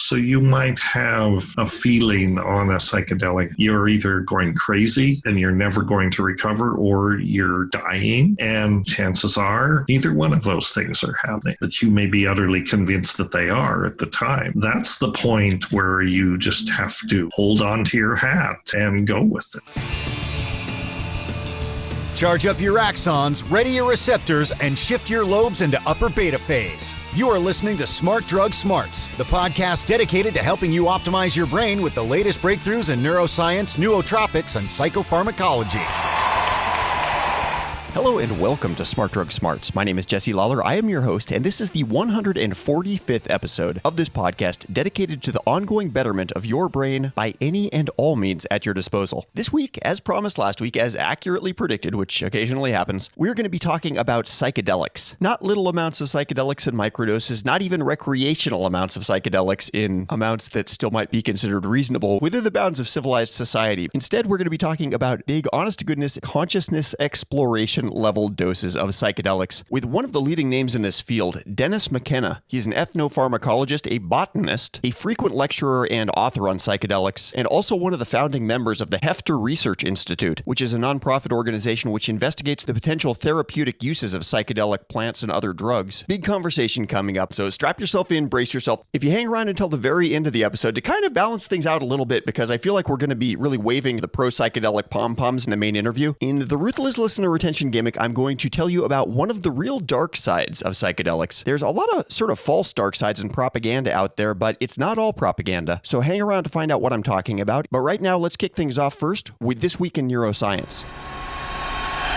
So you might have a feeling on a psychedelic, you're either going crazy and you're never going to recover, or you're dying. And chances are neither one of those things are happening, but you may be utterly convinced that they are at the time. That's the point where you just have to hold on to your hat and go with it. Charge up your axons, ready your receptors, and shift your lobes into upper beta phase. You are listening to Smart Drug Smarts, the podcast dedicated to helping you optimize your brain with the latest breakthroughs in neuroscience, nootropics, and psychopharmacology. Hello and welcome to Smart Drug Smarts. My name is Jesse Lawler. I am your host, and this is the 145th episode of this podcast dedicated to the ongoing betterment of your brain by any and all means at your disposal. This week, as promised last week, as accurately predicted, which occasionally happens, we're going to be talking about psychedelics. Not little amounts of psychedelics in microdoses, not even recreational amounts of psychedelics in amounts that still might be considered reasonable within the bounds of civilized society. Instead, we're going to be talking about big, honest-to-goodness consciousness exploration level doses of psychedelics with one of the leading names in this field, Terence McKenna. He's an ethnopharmacologist, a botanist, a frequent lecturer and author on psychedelics, and also one of the founding members of the Heffter Research Institute, which is a nonprofit organization which investigates the potential therapeutic uses of psychedelic plants and other drugs. Big conversation coming up, so strap yourself in, brace yourself. If you hang around until the very end of the episode to kind of balance things out a little bit, because I feel like we're going to be really waving the pro-psychedelic pom-poms in the main interview. In the Ruthless Listener Retention gimmick, I'm going to tell you about one of the real dark sides of psychedelics. There's a lot of sort of false dark sides and propaganda out there, but it's not all propaganda. So hang around to find out what I'm talking about. But right now, let's kick things off first with This Week in Neuroscience.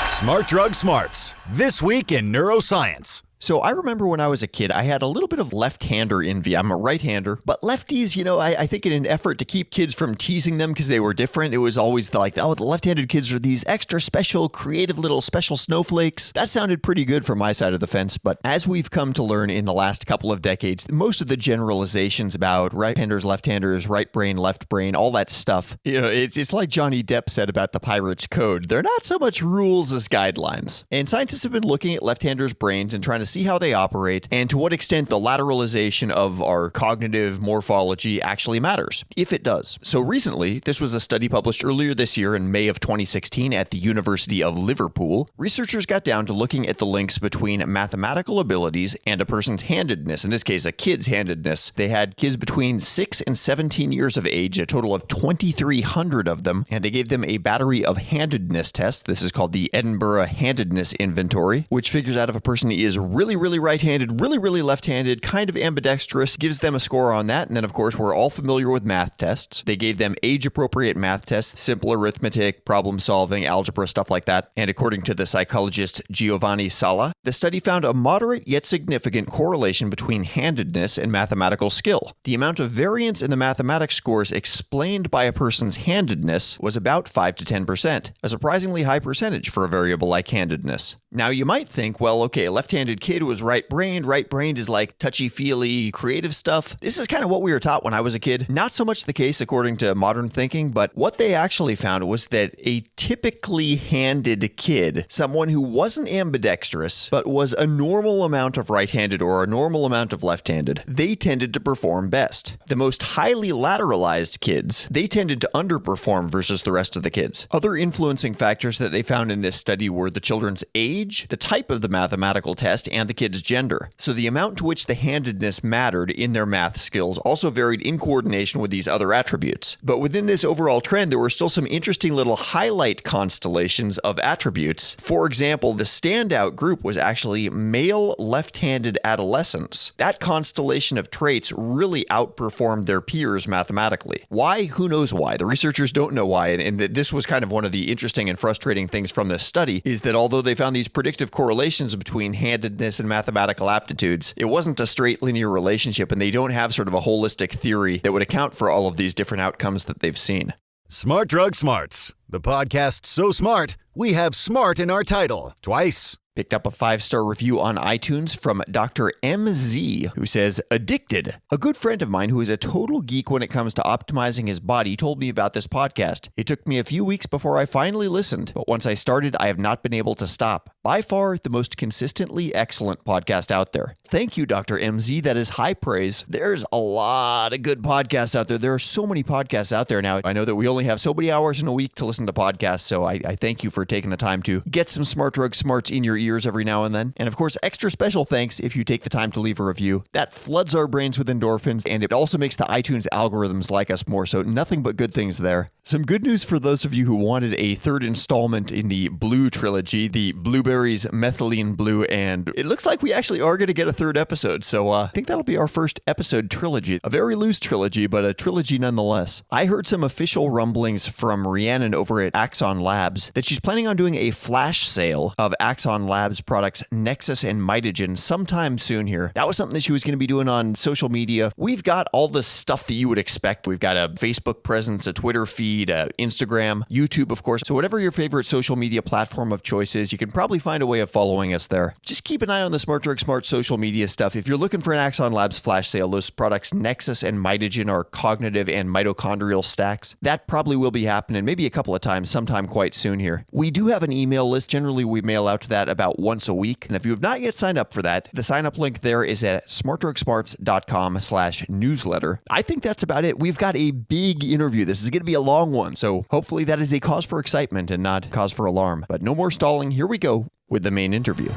Smart Drug Smarts, This Week in Neuroscience. So I remember when I was a kid, I had a little bit of left-hander envy. I'm a right-hander, but lefties, I think in an effort to keep kids from teasing them because they were different, it was always like, oh, the left-handed kids are these extra special, creative little special snowflakes. That sounded pretty good from my side of the fence, but as we've come to learn in the last couple of decades, most of the generalizations about right-handers, left-handers, right brain, left brain, all that stuff, it's like Johnny Depp said about the Pirates Code. They're not so much rules as guidelines. And scientists have been looking at left-handers' brains and trying to see how they operate and to what extent the lateralization of our cognitive morphology actually matters, if it does. So recently, this was a study published earlier this year in May of 2016 at the University of Liverpool. Researchers got down to looking at the links between mathematical abilities and a person's handedness, in this case, a kid's handedness. They had kids between 6 and 17 years of age, a total of 2,300 of them, and they gave them a battery of handedness tests. This is called the Edinburgh Handedness Inventory, which figures out if a person is really right-handed, really left-handed, kind of ambidextrous, gives them a score on that. And then, of course, we're all familiar with math tests. They gave them age-appropriate math tests, simple arithmetic, problem-solving, algebra, stuff like that. And according to the psychologist Giovanni Sala, the study found a moderate yet significant correlation between handedness and mathematical skill. The amount of variance in the mathematics scores explained by a person's handedness was about 5 to 10%, a surprisingly high percentage for a variable like handedness. Now, you might think, well, okay, a left-handed kid was right-brained. Right-brained is like touchy-feely, creative stuff. This is kind of what we were taught when I was a kid. Not so much the case according to modern thinking, but what they actually found was that a typically handed kid, someone who wasn't ambidextrous, but was a normal amount of right-handed or a normal amount of left-handed, they tended to perform best. The most highly lateralized kids, they tended to underperform versus the rest of the kids. Other influencing factors that they found in this study were the children's age, the type of the mathematical test, and the kid's gender. So the amount to which the handedness mattered in their math skills also varied in coordination with these other attributes. But within this overall trend, there were still some interesting little highlight constellations of attributes. For example, the standout group was actually male left-handed adolescents. That constellation of traits really outperformed their peers mathematically. Why? Who knows why? The researchers don't know why, and this was kind of one of the interesting and frustrating things from this study, is that although they found these predictive correlations between handedness and mathematical aptitudes, it wasn't a straight linear relationship, and they don't have sort of a holistic theory that would account for all of these different outcomes that they've seen. Smart Drug Smarts, the podcast so smart, we have smart in our title, twice. Picked up a 5-star review on iTunes from Dr. MZ, who says, "Addicted. A good friend of mine who is a total geek when it comes to optimizing his body told me about this podcast. It took me a few weeks before I finally listened, but once I started, I have not been able to stop. By far the most consistently excellent podcast out there. Thank you, Dr. MZ. That is high praise. There's a lot of good podcasts out there. There are so many podcasts out there now. I know that we only have so many hours in a week to listen to podcasts, so I thank you for taking the time to get some Smart Drug Smarts in your ears every now and then. And of course, extra special thanks if you take the time to leave a review. That floods our brains with endorphins, and it also makes the iTunes algorithms like us more, so nothing but good things there. Some good news for those of you who wanted a third installment in the Blue trilogy, the Blueberries, Methylene Blue, and it looks like we actually are going to get a third episode, so I think that'll be our first episode trilogy. A very loose trilogy, but a trilogy nonetheless. I heard some official rumblings from Rhiannon over at Axon Labs that she's planning on doing a flash sale of Axon Labs products Nexus and Mitogen sometime soon here. That was something that she was going to be doing on social media. We've got all the stuff that you would expect. We've got a Facebook presence, a Twitter feed, Instagram, YouTube, of course. So whatever your favorite social media platform of choice is, you can probably find a way of following us there. Just keep an eye on the Smart Drug Smart social media stuff. If you're looking for an Axon Labs flash sale, those products Nexus and Mitogen are cognitive and mitochondrial stacks. That probably will be happening maybe a couple of times sometime quite soon here. We do have an email list. Generally, we mail out to that about once a week. And if you have not yet signed up for that, the sign up link there is at smartdrugsmarts.com/newsletter. I think that's about it. We've got a big interview. This is going to be a long one. So hopefully that is a cause for excitement and not cause for alarm. But no more stalling. Here we go with the main interview.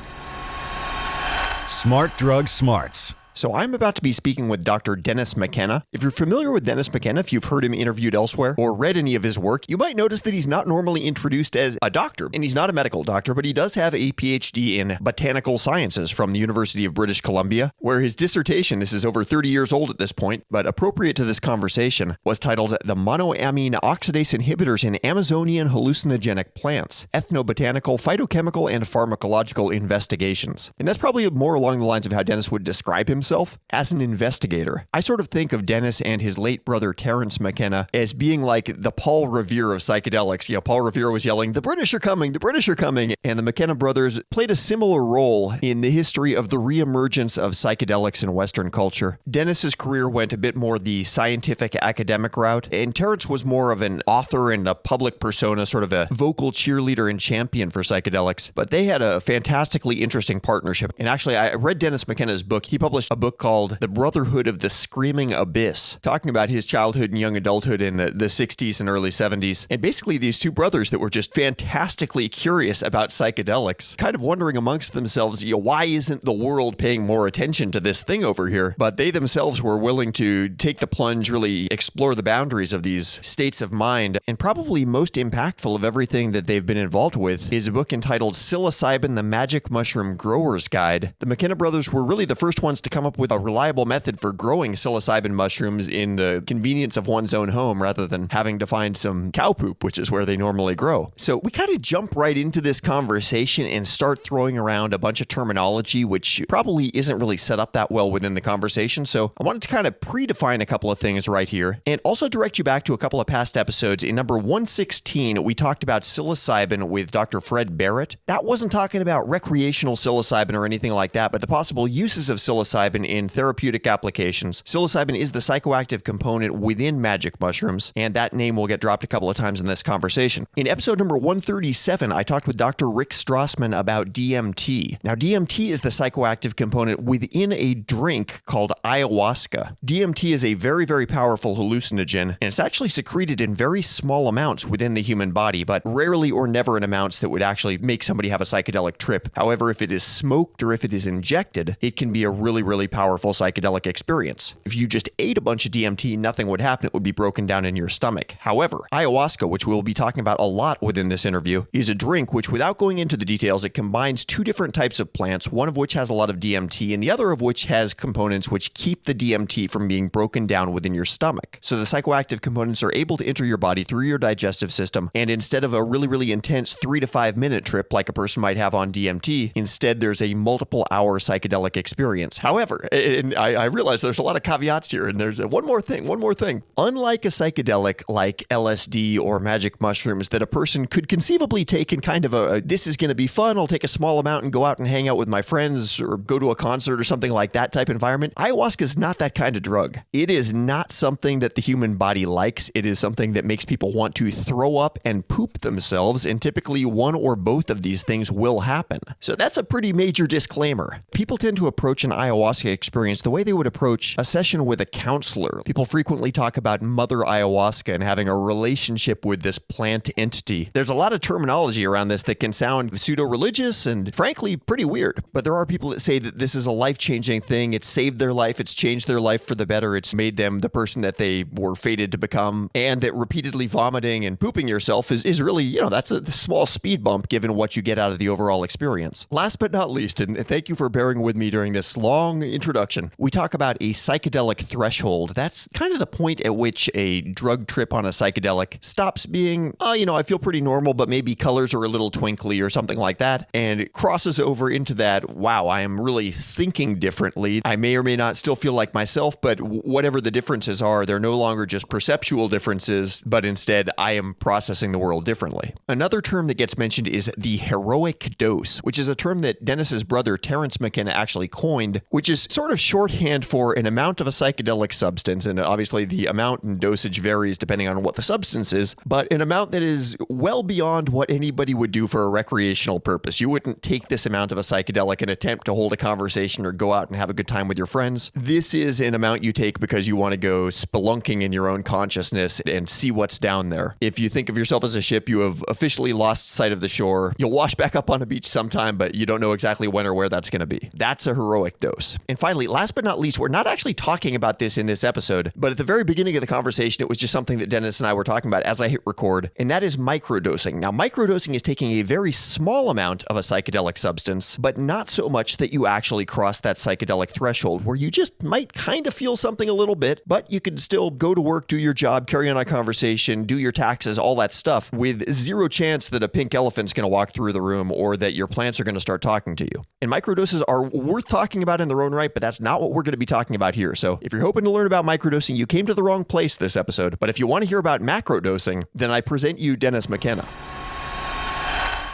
Smart Drug Smarts. So I'm about to be speaking with Dr. Dennis McKenna. If you're familiar with Dennis McKenna, if you've heard him interviewed elsewhere or read any of his work, you might notice that he's not normally introduced as a doctor. And he's not a medical doctor, but he does have a PhD in botanical sciences from the University of British Columbia, where his dissertation, this is over 30 years old at this point, but appropriate to this conversation, was titled The Monoamine Oxidase Inhibitors in Amazonian Hallucinogenic Plants, Ethnobotanical, Phytochemical, and Pharmacological Investigations. And that's probably more along the lines of how Dennis would describe himself as an investigator. I sort of think of Dennis and his late brother Terence McKenna as being like the Paul Revere of psychedelics. You know, Paul Revere was yelling, "The British are coming, the British are coming," and the McKenna brothers played a similar role in the history of the reemergence of psychedelics in Western culture. Dennis's career went a bit more the scientific academic route, and Terence was more of an author and a public persona, sort of a vocal cheerleader and champion for psychedelics. But they had a fantastically interesting partnership. And actually, I read Dennis McKenna's book. He published a book called The Brotherhood of the Screaming Abyss, talking about his childhood and young adulthood in the 60s and early 70s. And basically these two brothers that were just fantastically curious about psychedelics, kind of wondering amongst themselves, why isn't the world paying more attention to this thing over here? But they themselves were willing to take the plunge, really explore the boundaries of these states of mind. And probably most impactful of everything that they've been involved with is a book entitled Psilocybin, the Magic Mushroom Grower's Guide. The McKenna brothers were really the first ones to come up with a reliable method for growing psilocybin mushrooms in the convenience of one's own home rather than having to find some cow poop, which is where they normally grow. So we kind of jump right into this conversation and start throwing around a bunch of terminology, which probably isn't really set up that well within the conversation. So I wanted to kind of predefine a couple of things right here and also direct you back to a couple of past episodes. In number 116, we talked about psilocybin with Dr. Fred Barrett. That wasn't talking about recreational psilocybin or anything like that, but the possible uses of psilocybin in therapeutic applications. Psilocybin is the psychoactive component within magic mushrooms, and that name will get dropped a couple of times in this conversation. In episode number 137, I talked with Dr. Rick Strassman about DMT. Now, DMT is the psychoactive component within a drink called ayahuasca. DMT is a very, very powerful hallucinogen, and it's actually secreted in very small amounts within the human body, but rarely or never in amounts that would actually make somebody have a psychedelic trip. However, if it is smoked or if it is injected, it can be a really, really powerful psychedelic experience. If you just ate a bunch of DMT, nothing would happen. It would be broken down in your stomach. However, ayahuasca, which we'll be talking about a lot within this interview, is a drink which, without going into the details, it combines two different types of plants, one of which has a lot of DMT and the other of which has components which keep the DMT from being broken down within your stomach. So the psychoactive components are able to enter your body through your digestive system, and instead of a really, really intense 3 to 5 minute trip like a person might have on DMT, instead there's a multiple hour psychedelic experience. However, However, and I realize there's a lot of caveats here, and there's one more thing. Unlike a psychedelic like LSD or magic mushrooms that a person could conceivably take in kind of this is going to be fun, I'll take a small amount and go out and hang out with my friends or go to a concert or something like that type environment, ayahuasca is not that kind of drug. It is not something that the human body likes. It is something that makes people want to throw up and poop themselves, and typically one or both of these things will happen. So that's a pretty major disclaimer. People tend to approach an ayahuasca experience the way they would approach a session with a counselor. People frequently talk about mother ayahuasca and having a relationship with this plant entity. There's a lot of terminology around this that can sound pseudo-religious and frankly pretty weird, but there are people that say that this is a life-changing thing. It's saved their life. It's changed their life for the better. It's made them the person that they were fated to become, and that repeatedly vomiting and pooping yourself is really, that's a small speed bump given what you get out of the overall experience. Last but not least, and thank you for bearing with me during this long introduction, we talk about a psychedelic threshold. That's kind of the point at which a drug trip on a psychedelic stops being, I feel pretty normal, but maybe colors are a little twinkly or something like that, and it crosses over into that, wow, I am really thinking differently. I may or may not still feel like myself, but whatever the differences are, they're no longer just perceptual differences, but instead I am processing the world differently. Another term that gets mentioned is the heroic dose, which is a term that Dennis's brother Terence McKenna actually coined, which is sort of shorthand for an amount of a psychedelic substance, and obviously the amount and dosage varies depending on what the substance is, but an amount that is well beyond what anybody would do for a recreational purpose. You wouldn't take this amount of a psychedelic and attempt to hold a conversation or go out and have a good time with your friends. This is an amount you take because you want to go spelunking in your own consciousness and see what's down there. If you think of yourself as a ship, you have officially lost sight of the shore. You'll wash back up on a beach sometime, but you don't know exactly when or where that's going to be. That's a heroic dose. And finally, last but not least, we're not actually talking about this in this episode, but at the very beginning of the conversation, it was just something that Dennis and I were talking about as I hit record, and that is microdosing. Now, microdosing is taking a very small amount of a psychedelic substance, but not so much that you actually cross that psychedelic threshold where you just might kind of feel something a little bit, but you can still go to work, do your job, carry on a conversation, do your taxes, all that stuff, with zero chance that a pink elephant's going to walk through the room or that your plants are going to start talking to you. And microdoses are worth talking about in their own right, but that's not what we're going to be talking about here. So if you're hoping to learn about microdosing, you came to the wrong place this episode. But if you want to hear about macrodosing, then I present you Dennis McKenna.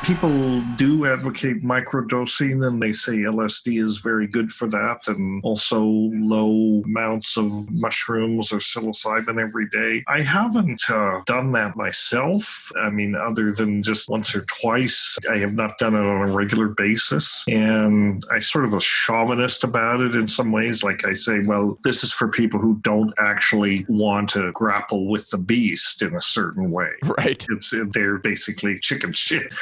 People do advocate microdosing, and they say LSD is very good for that, and also low amounts of mushrooms or psilocybin every day. I haven't done that myself. I mean, other than just once or twice, I have not done it on a regular basis. And I sort of a chauvinist about it in some ways. Like I say, well, this is for people who don't actually want to grapple with the beast in a certain way. Right. They're basically chicken shit.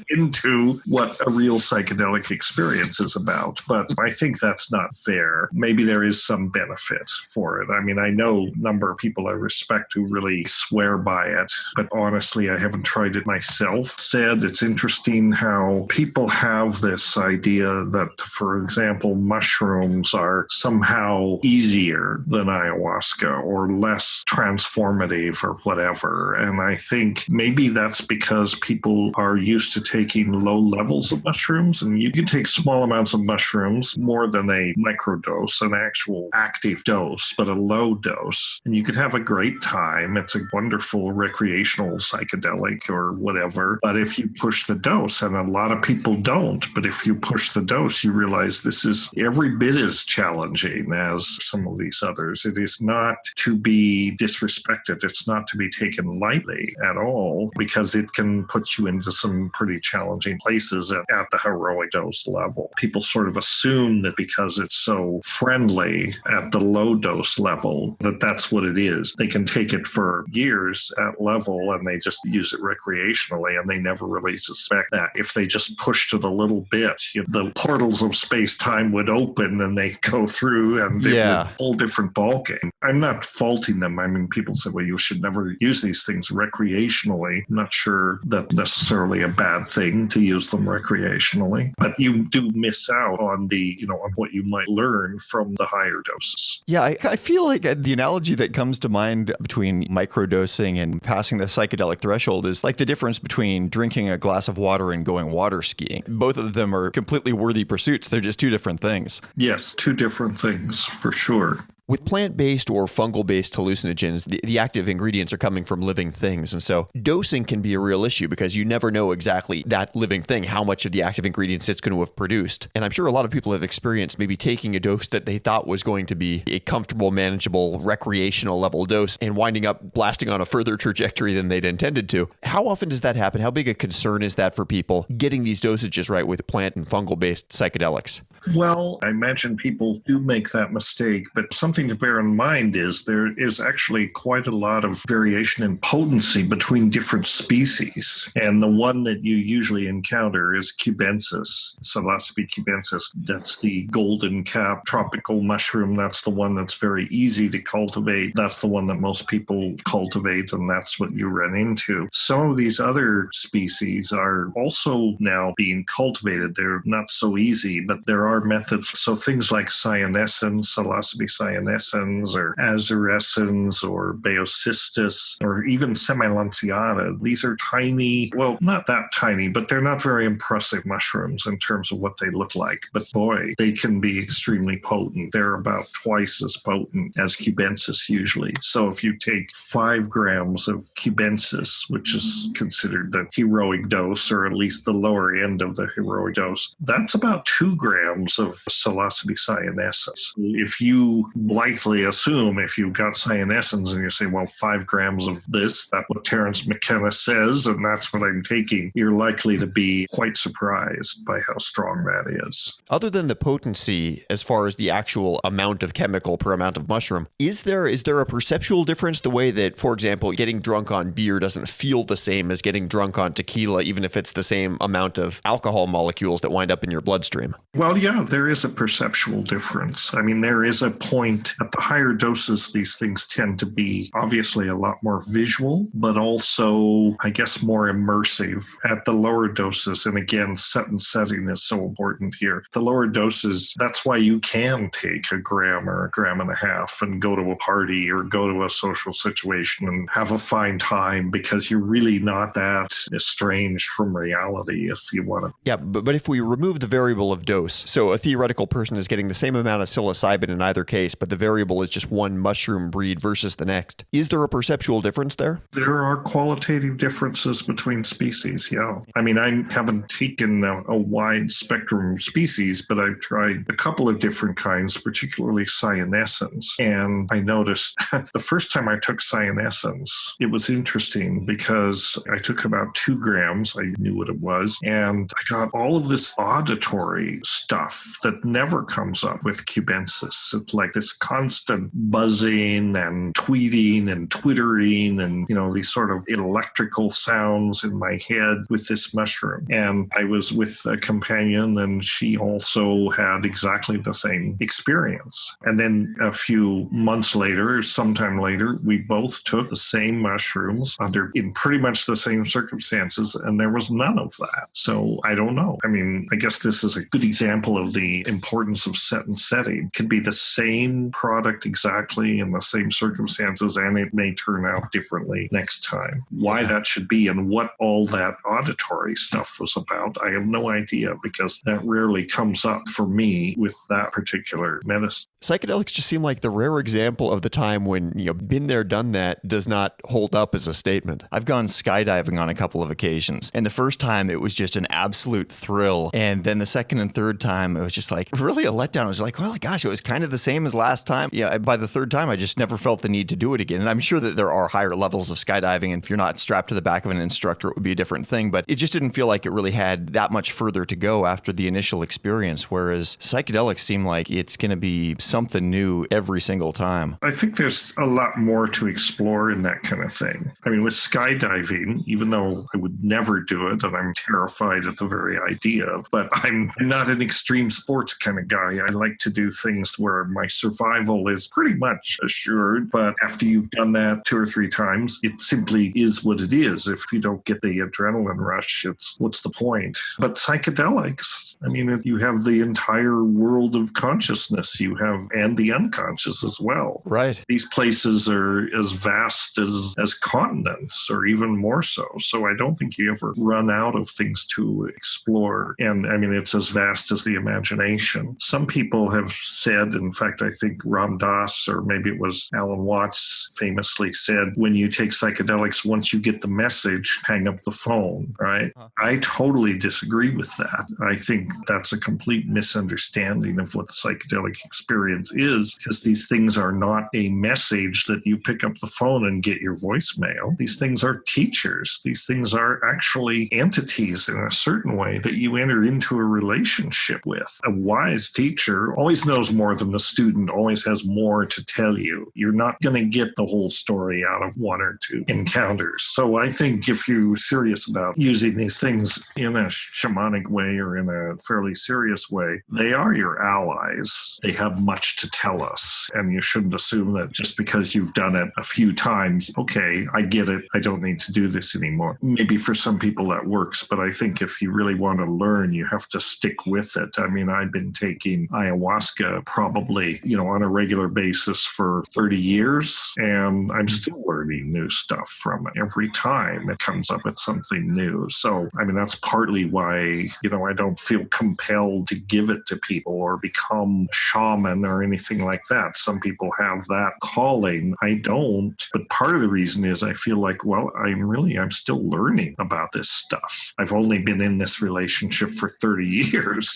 Into what a real psychedelic experience is about. But I think that's not fair. Maybe there is some benefit for it. I mean, I know a number of people I respect who really swear by it, but honestly, I haven't tried it myself. Said it's interesting how people have this idea that, for example, mushrooms are somehow easier than ayahuasca or less transformative or whatever. And I think maybe that's because people are used to taking low levels of mushrooms, and you can take small amounts of mushrooms, more than a microdose, an actual active dose, but a low dose, and you could have a great time. It's a wonderful recreational psychedelic or whatever. But if you push the dose, and a lot of people don't, but if you push the dose, you realize this is every bit as challenging as some of these others. It is not to be disrespected. It's not to be taken lightly at all, because it can put you into some pretty challenging places at the heroic dose level. People sort of assume that because it's so friendly at the low dose level, that that's what it is. They can take it for years at level and they just use it recreationally, and they never really suspect that if they just pushed it a little bit, the portals of space-time would open and they go through, and it would a whole different ballgame. I'm not faulting them. I mean, people say, well, you should never use these things recreationally. I'm not sure that necessarily necessarily a bad thing to use them recreationally, but you do miss out on on what you might learn from the higher doses. Yeah, I feel like the analogy that comes to mind between microdosing and passing the psychedelic threshold is like the difference between drinking a glass of water and going water skiing. Both of them are completely worthy pursuits. They're just two different things. Yes, two different things for sure. With plant-based or fungal-based hallucinogens, the active ingredients are coming from living things. And so dosing can be a real issue because you never know exactly that living thing, how much of the active ingredients it's going to have produced. And I'm sure a lot of people have experienced maybe taking a dose that they thought was going to be a comfortable, manageable, recreational level dose and winding up blasting on a further trajectory than they'd intended to. How often does that happen? How big a concern is that for people getting these dosages right with plant and fungal-based psychedelics? Well, I imagine people do make that mistake, but something to bear in mind is there is actually quite a lot of variation in potency between different species. And the one that you usually encounter is cubensis, Psilocybe cubensis. That's the golden cap tropical mushroom. That's the one that's very easy to cultivate. That's the one that most people cultivate, and that's what you run into. Some of these other species are also now being cultivated. They're not so easy, but there are methods. So things like cyanescens, Psilocybe cyanescens, or azurescens, or Baeocystis, or even semilanceata. These are tiny, well, not that tiny, but they're not very impressive mushrooms in terms of what they look like. But boy, they can be extremely potent. They're about twice as potent as cubensis usually. So if you take 5 grams of cubensis, which is considered the heroic dose, or at least the lower end of the heroic dose, that's about 2 grams of Psilocybe cyanescens. If you blithely assume, if you've got cyanescens and you say, well, 5 grams of this, that's what Terence McKenna says, and that's what I'm taking, you're likely to be quite surprised by how strong that is. Other than the potency, as far as the actual amount of chemical per amount of mushroom, is there a perceptual difference the way that, for example, getting drunk on beer doesn't feel the same as getting drunk on tequila, even if it's the same amount of alcohol molecules that wind up in your bloodstream? Well, yeah, there is a perceptual difference. I mean, there is a point at the higher doses, these things tend to be obviously a lot more visual, but also, I guess, more immersive. At the lower doses, and again, set and setting is so important here. The lower doses, that's why you can take a gram or a gram and a half and go to a party or go to a social situation and have a fine time, because you're really not that estranged from reality, if you want to. Yeah, but if we remove the variable of dose, so a theoretical person is getting the same amount of psilocybin in either case, but the variable is just one mushroom breed versus the next. Is there a perceptual difference there? There are qualitative differences between species, yeah. I mean, I haven't taken a wide spectrum of species, but I've tried a couple of different kinds, particularly cyanescens. And I noticed the first time I took cyanescens, it was interesting because I took about 2 grams, I knew what it was, and I got all of this auditory stuff that never comes up with cubensis. It's like this constant buzzing and tweeting and twittering and, these sort of electrical sounds in my head with this mushroom. And I was with a companion, and she also had exactly the same experience. And then a few months later, sometime later, we both took the same mushrooms in pretty much the same circumstances, and there was none of that. So I don't know. I mean, I guess this is a good example of the importance of set and setting. It could be the same product exactly in the same circumstances, and it may turn out differently next time. Why that should be and what all that auditory stuff was about, I have no idea, because that rarely comes up for me with that particular medicine. Psychedelics just seem like the rare example of the time when, been there, done that does not hold up as a statement. I've gone skydiving on a couple of occasions, and the first time it was just an absolute thrill. And then the second and third time, it was just like really a letdown. It was like, well, gosh, it was kind of the same as last time. Yeah, by the third time, I just never felt the need to do it again. And I'm sure that there are higher levels of skydiving, and if you're not strapped to the back of an instructor, it would be a different thing. But it just didn't feel like it really had that much further to go after the initial experience, whereas psychedelics seem like it's going to be something new every single time. I think there's a lot more to explore in that kind of thing. I mean, with skydiving, even though I would never do it, and I'm terrified at the very idea of, but I'm not an extreme sports kind of guy. I like to do things where my survival survival is pretty much assured. But after you've done that 2 or 3 times, it simply is what it is. If you don't get the adrenaline rush, what's the point? But psychedelics, I mean, you have the entire world of consciousness and the unconscious as well. Right. These places are as vast as continents, or even more so. So I don't think you ever run out of things to explore. And I mean, it's as vast as the imagination. Some people have said, in fact, I think Ram Dass, or maybe it was Alan Watts, famously said, when you take psychedelics, once you get the message, hang up the phone, right? I totally disagree with that. I think that's a complete misunderstanding of what the psychedelic experience is, because these things are not a message that you pick up the phone and get your voicemail. These things are teachers. These things are actually entities in a certain way that you enter into a relationship with. A wise teacher always knows more than the student, always has more to tell you. You're not going to get the whole story out of 1 or 2 encounters. So I think if you're serious about using these things in a shamanic way or in a fairly serious way, they are your allies. They have much to tell us. And you shouldn't assume that just because you've done it a few times, okay, I get it, I don't need to do this anymore. Maybe for some people that works, but I think if you really want to learn, you have to stick with it. I mean, I've been taking ayahuasca probably, on a regular basis for 30 years, and I'm still learning new stuff from it. Every time it comes up with something new. So, I mean, that's partly why, I don't feel compelled to give it to people or become a shaman or anything like that. Some people have that calling. I don't. But part of the reason is I feel like, well, I'm still learning about this stuff. I've only been in this relationship for 30 years,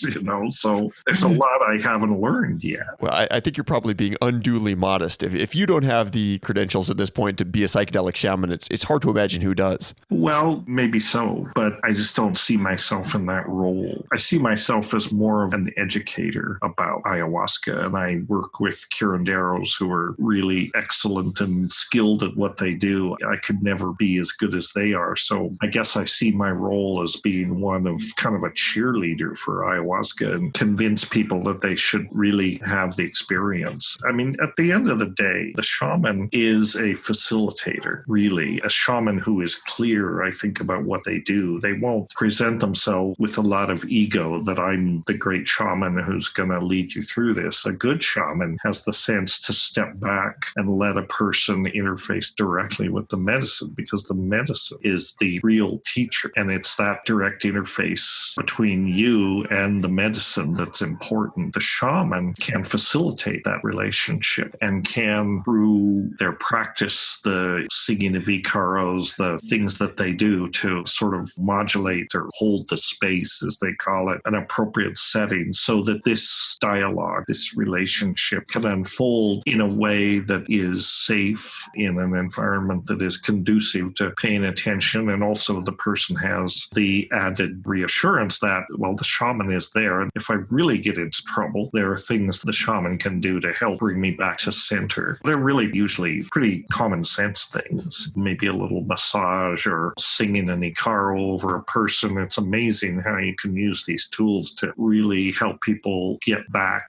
so there's a lot I haven't learned yet. Well, I think you're probably being unduly modest. If you don't have the credentials at this point to be a psychedelic shaman, it's hard to imagine who does. Well, maybe so, but I just don't see myself in that role. I see myself as more of an educator about ayahuasca, and I work with curanderos who are really excellent and skilled at what they do. I could never be as good as they are. So I guess I see my role as being one of kind of a cheerleader for ayahuasca and convince people that they should really have the experience. I mean, at the end of the day, the shaman is a facilitator, really. A shaman who is clear, I think, about what they do. They won't present themselves with a lot of ego that I'm the great shaman who's going to lead you through this. A good shaman has the sense to step back and let a person interface directly with the medicine, because the medicine is the real teacher. And it's that direct interface between you and the medicine that's important. The shaman can facilitate that relationship and can, through their practice, the singing of Icaros, the things that they do to sort of modulate or hold the space, as they call it, an appropriate setting so that this dialogue, this relationship can unfold in a way that is safe, in an environment that is conducive to paying attention. And also the person has the added reassurance that, well, the shaman is there. And if I really get into trouble, there are things the shaman can do to help bring me back to center. They're really usually pretty common sense things. Maybe a little massage or singing an Icaro over a person. It's amazing how you can use these tools to really help people get back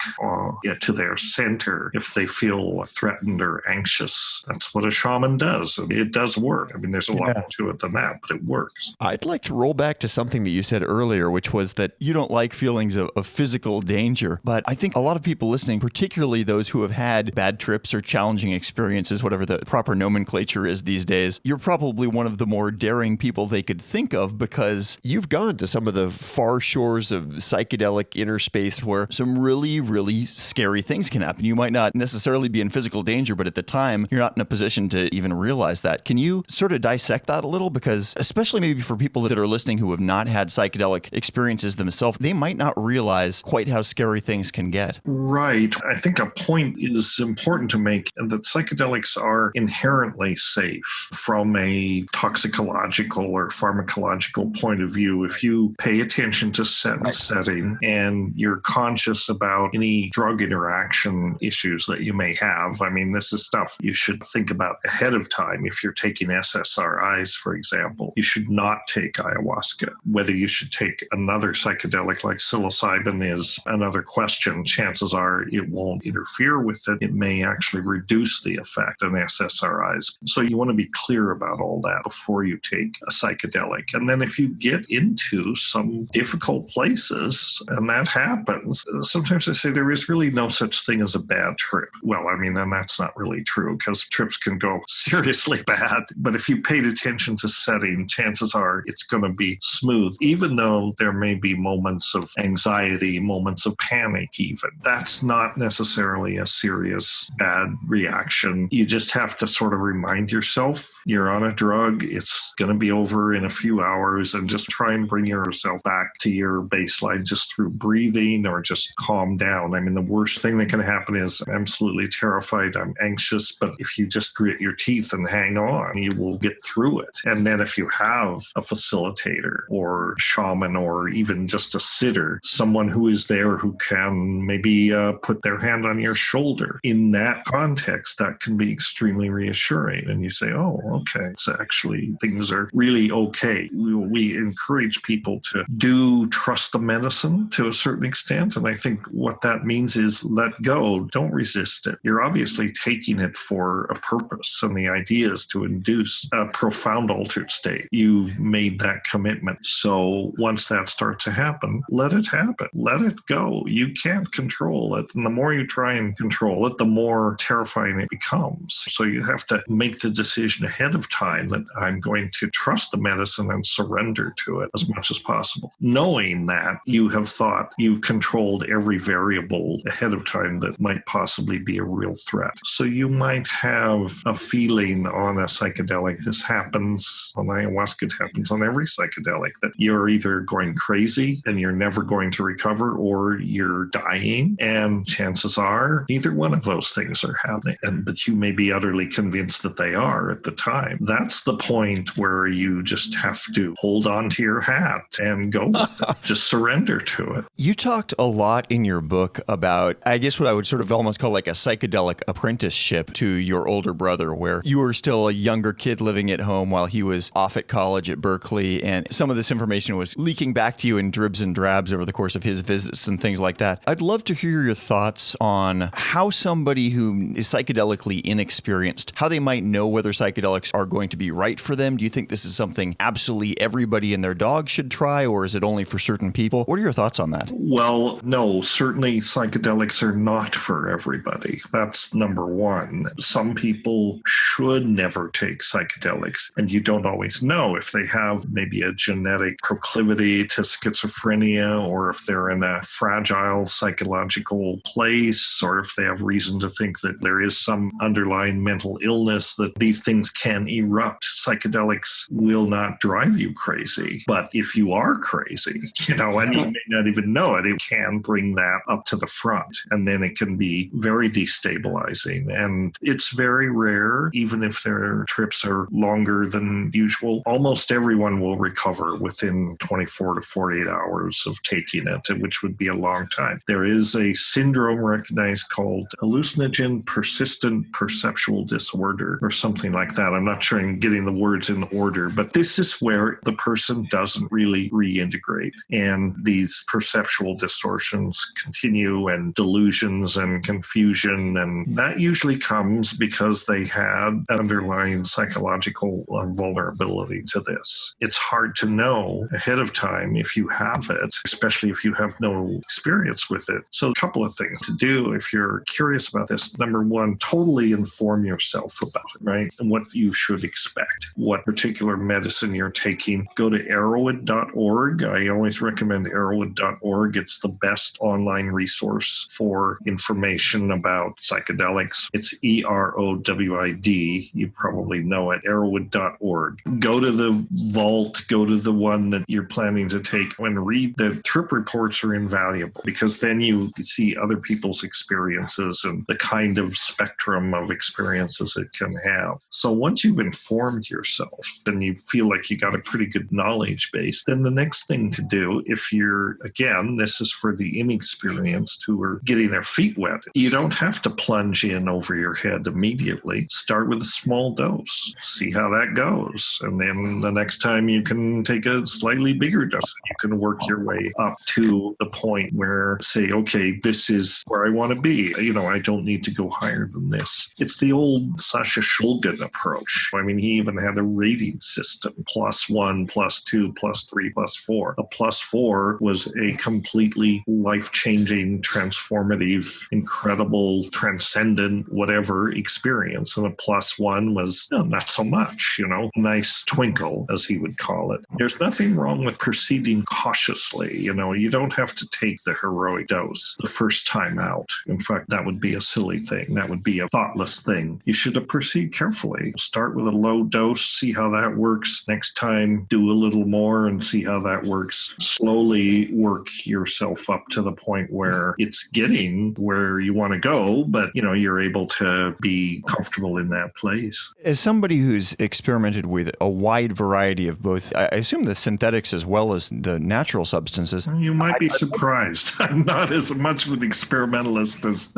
to their center if they feel threatened or anxious. That's what a shaman does. And it does work. I mean, there's a lot more to it than that, but it works. I'd like to roll back to something that you said earlier, which was that you don't like feelings of physical danger. But I think a lot of people listening, particularly those who have had bad trips or challenging experiences, whatever the proper nomenclature is these days, you're probably one of the more daring people they could think of, because you've gone to some of the far shores of psychedelic inner space where some really, really scary things can happen. You might not necessarily be in physical danger, but at the time, you're not in a position to even realize that. Can you sort of dissect that a little? Because especially maybe for people that are listening who have not had psychedelic experiences themselves, they might not realize quite how scary things can get. Right. I think a point is important to make, that psychedelics are inherently safe from a toxicological or pharmacological point of view. If you pay attention to set and setting and you're conscious about any drug interaction issues that you may have, I mean, this is stuff you should think about ahead of time. If you're taking SSRIs, for example, you should not take ayahuasca. Whether you should take another psychedelic like psilocybin is another question. Chances are it won't interfere with it, it may actually reduce the effect on SSRIs. So you want to be clear about all that before you take a psychedelic. And then if you get into some difficult places, and that happens, sometimes I say there is really no such thing as a bad trip. Well, I mean, and that's not really true because trips can go seriously bad. But if you paid attention to setting, chances are it's going to be smooth, even though there may be moments of anxiety, moments of panic even. That's not necessarily a serious bad reaction. You just have to sort of remind yourself you're on a drug, it's going to be over in a few hours, and just try and bring yourself back to your baseline just through breathing or just calm down. I mean, the worst thing that can happen is I'm absolutely terrified, I'm anxious, but if you just grit your teeth and hang on, you will get through it. And then if you have a facilitator or shaman or even just a sitter, someone who is there who can maybe put their hand on your shoulder, in that context, that can be extremely reassuring. And you say, oh, okay, it's actually, things are really okay. We encourage people to do trust the medicine to a certain extent. And I think what that means is let go. Don't resist it. You're obviously taking it for a purpose. And the idea is to induce a profound altered state. You've made that commitment. So once that starts to happen, let it happen. Let it go. You can't control it. And the more you try and control it, the more terrifying it becomes. So you have to make the decision ahead of time that I'm going to trust the medicine and surrender to it as much as possible, knowing that you have thought you've controlled every variable ahead of time that might possibly be a real threat. So you might have a feeling on a psychedelic. This happens on ayahuasca, it happens on every psychedelic, that you're either going crazy and you're never going to recover, or you're dying. And chances are neither one of those things are happening. But you may be utterly convinced that they are at the time. That's the point where you just have to hold on to your hat and go with it. Just surrender to it. You talked a lot in your book about, I guess, what I would sort of almost call like a psychedelic apprenticeship to your older brother, where you were still a younger kid living at home while he was off at college at Berkeley. And some of this information was leaking back to you in dribs and drabs over the course of his visits and things like that. I'd love to hear your thoughts on how somebody who is psychedelically inexperienced, how they might know whether psychedelics are going to be right for them. Do you think this is something absolutely everybody and their dog should try, or is it only for certain people? What are your thoughts on that? Well, no, certainly psychedelics are not for everybody. That's number one. Some people should never take psychedelics, and you don't always know if they have maybe a genetic proclivity to schizophrenia, or if they're in a fragile psychological place, or if they have reason to think that there is some underlying mental illness, that these things can erupt. Psychedelics will not drive you crazy. But if you are crazy, and you may not even know it, it can bring that up to the front. And then it can be very destabilizing. And it's very rare, even if their trips are longer than usual. Almost everyone will recover within 24 to 48 hours of taking it, which would be a long time. There is a syndrome recognized called hallucinogen persistent perceptual disorder, or something like that. I'm not sure I'm getting the words in order, but this is where the person doesn't really reintegrate. And these perceptual distortions continue, and delusions and confusion. And that usually comes because they had underlying psychological vulnerability to this. It's hard to know ahead of time if you have it, especially if you have no experience with it. So a couple of things to do if you're curious about this. Number one, totally inform yourself about it, right? And what you should expect, what particular medicine you're taking. Go to arrowwood.org. I always recommend arrowwood.org. It's the best online resource for information about psychedelics. It's EROWID. You probably know it, arrowwood.org. Go to the vault, go to the one that you're planning to take, and read the trip reports are invaluable, because then you see other people's experiences and the kind of spectrum of experiences it can have. So once you've informed yourself and you feel like you got a pretty good knowledge base, then the next thing to do, if you're, again, this is for the inexperienced who are getting their feet wet, you don't have to plunge in over your head immediately. Start with a small dose, see how that goes. And then the next time you can take a slightly bigger dose. You can work your way up to the point where, say, okay, this is where I want to be. I don't need to go higher than this. It's the old Sasha Shulgin approach. I mean, he even had a rating system, +1, +2, +3, +4. A +4 was a completely life-changing, transformative, incredible, transcendent, whatever experience. And a +1 was not so much, nice twinkle, as he would call it. There's nothing wrong with proceeding cautiously. You don't have to take the heroic dose the first time out. In fact, that would be a silly thing. That would be a thoughtless thing. You should proceed carefully. Start with a low dose, see how that works. Next time, do a little more and see how that works. Slowly work yourself up to the point where it's getting where you want to go, but you're able to be comfortable in that place. As somebody who's experimented with a wide variety of both, I assume the synthetics as well as the natural substances. You might be surprised. I'm not as much of an experimentalist as